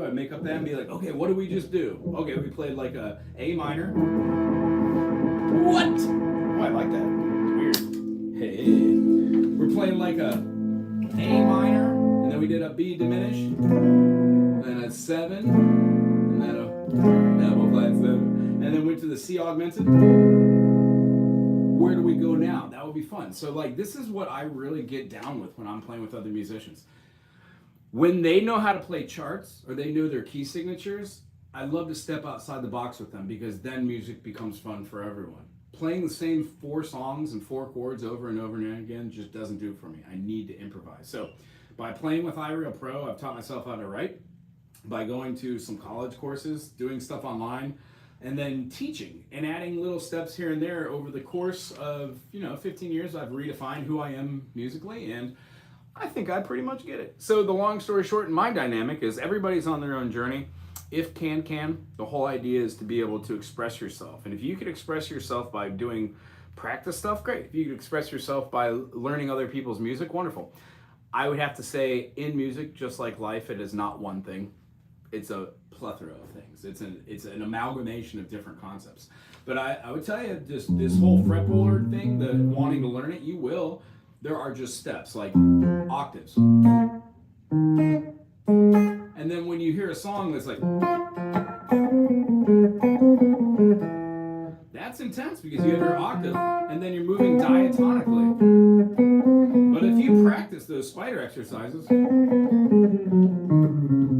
I'd make up that and be like, okay, what did we just do? Okay, we played like a A minor. What? Oh, I like that. It's weird. Hey. We're playing like a A minor, and then we did a B diminished, then a 7, and then a double flat 7, and then went to the C augmented. Where do we go now? That would be fun. So like, this is what I really get down with when I'm playing with other musicians. When they know how to play charts or they know their key signatures, I love to step outside the box with them because then music becomes fun for everyone. playing the same 4 songs and 4 chords over and over and again just doesn't do it for me. I need to improvise. So by playing with iReal Pro, I've taught myself how to write, by going to some college courses, doing stuff online, and then teaching and adding little steps here and there over the course of 15 years. I've redefined who I am musically, and I think I pretty much get it. So the long story short in my dynamic is everybody's on their own journey. If can, the whole idea is to be able to express yourself. And if you could express yourself by doing practice stuff, great. If you could express yourself by learning other people's music, wonderful. I would have to say, in music, just like life, it is not one thing. It's a plethora of things. It's an amalgamation of different concepts. But I would tell you, just this whole fretboard thing, the wanting to learn it, you will. There are just steps, like octaves. And then when you hear a song that's like, that's intense because you have your octave and then you're moving diatonically. But if you practice those spider exercises,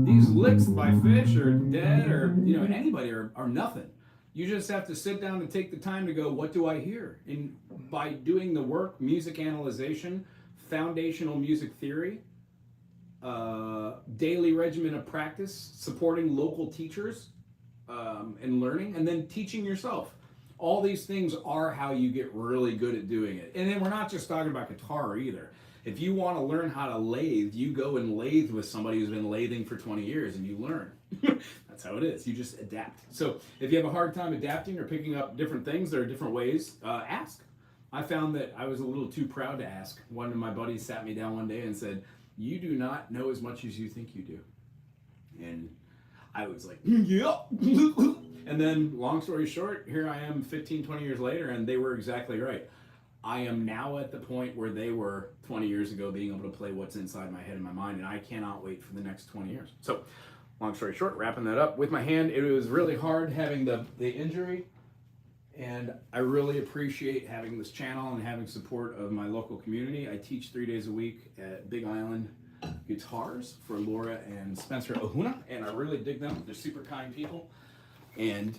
these licks by Fish or Dead or anybody are nothing. You just have to sit down and take the time to go, what do I hear? And by doing the work, music analyzation, foundational music theory, daily regimen of practice, supporting local teachers and learning, and then teaching yourself. All these things are how you get really good at doing it. And then we're not just talking about guitar either. If you want to learn how to lathe, you go and lathe with somebody who's been lathing for 20 years and you learn. That's how it is. You just adapt. So if you have a hard time adapting or picking up different things, there are different ways. Ask. I found that I was a little too proud to ask. One of my buddies sat me down one day and said, "You do not know as much as you think you do." And I was like, yeah. And then, long story short, here I am 15, 20 years later, and they were exactly right. I am now at the point where they were 20 years ago, being able to play what's inside my head and my mind, and I cannot wait for the next 20 years. So, long story short, wrapping that up, with my hand, it was really hard having the injury, and I really appreciate having this channel and having support of my local community. I teach 3 days a week at Big Island Guitars for Laura and Spencer Ohuna, and I really dig them. They're super kind people. And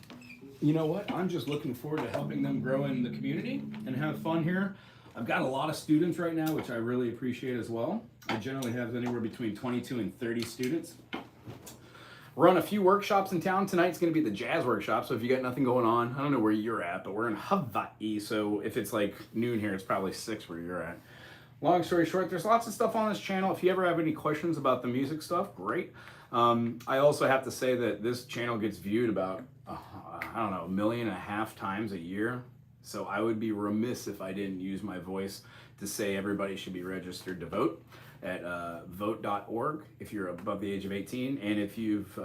you know what? I'm just looking forward to helping them grow in the community and have fun here. I've got a lot of students right now, which I really appreciate as well. I generally have anywhere between 22 and 30 students. Run a few workshops in town. Tonight's going to be the jazz workshop, so if you got nothing going on, I don't know where you're at, but we're in Hawaii, so if it's like noon here, it's probably 6 where you're at. Long story short, there's lots of stuff on this channel. If you ever have any questions about the music stuff, great. I also have to say that this channel gets viewed about, I don't know, 1.5 million times a year. So I would be remiss if I didn't use my voice to say everybody should be registered to vote at vote.org if you're above the age of 18. And if you've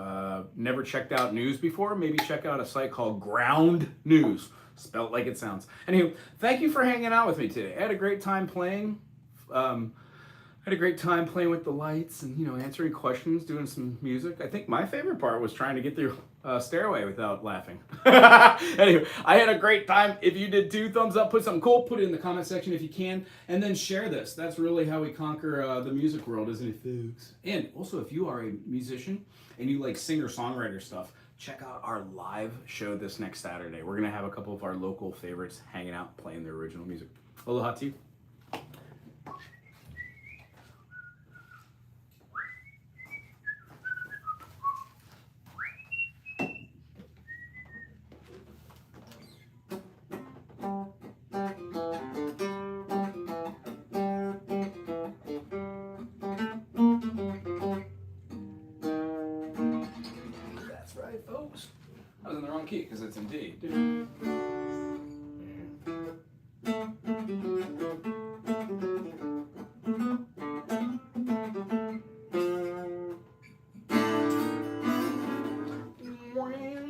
never checked out news before, maybe check out a site called Ground News, spelled like it sounds. Anyway, thank you for hanging out with me today. I had a great time playing. I had a great time playing with the lights and, answering questions, doing some music. I think my favorite part was trying to get through Stairway without laughing. Anyway, I had a great time. If you did too, thumbs up, put something cool, put it in the comment section if you can, and then share this. That's really how we conquer the music world, isn't it, folks? And also, if you are a musician and you like singer-songwriter stuff, check out our live show this next Saturday. We're going to have a couple of our local favorites hanging out, playing their original music. Aloha to you. Folks, I was in the wrong key because it's in D. Wow.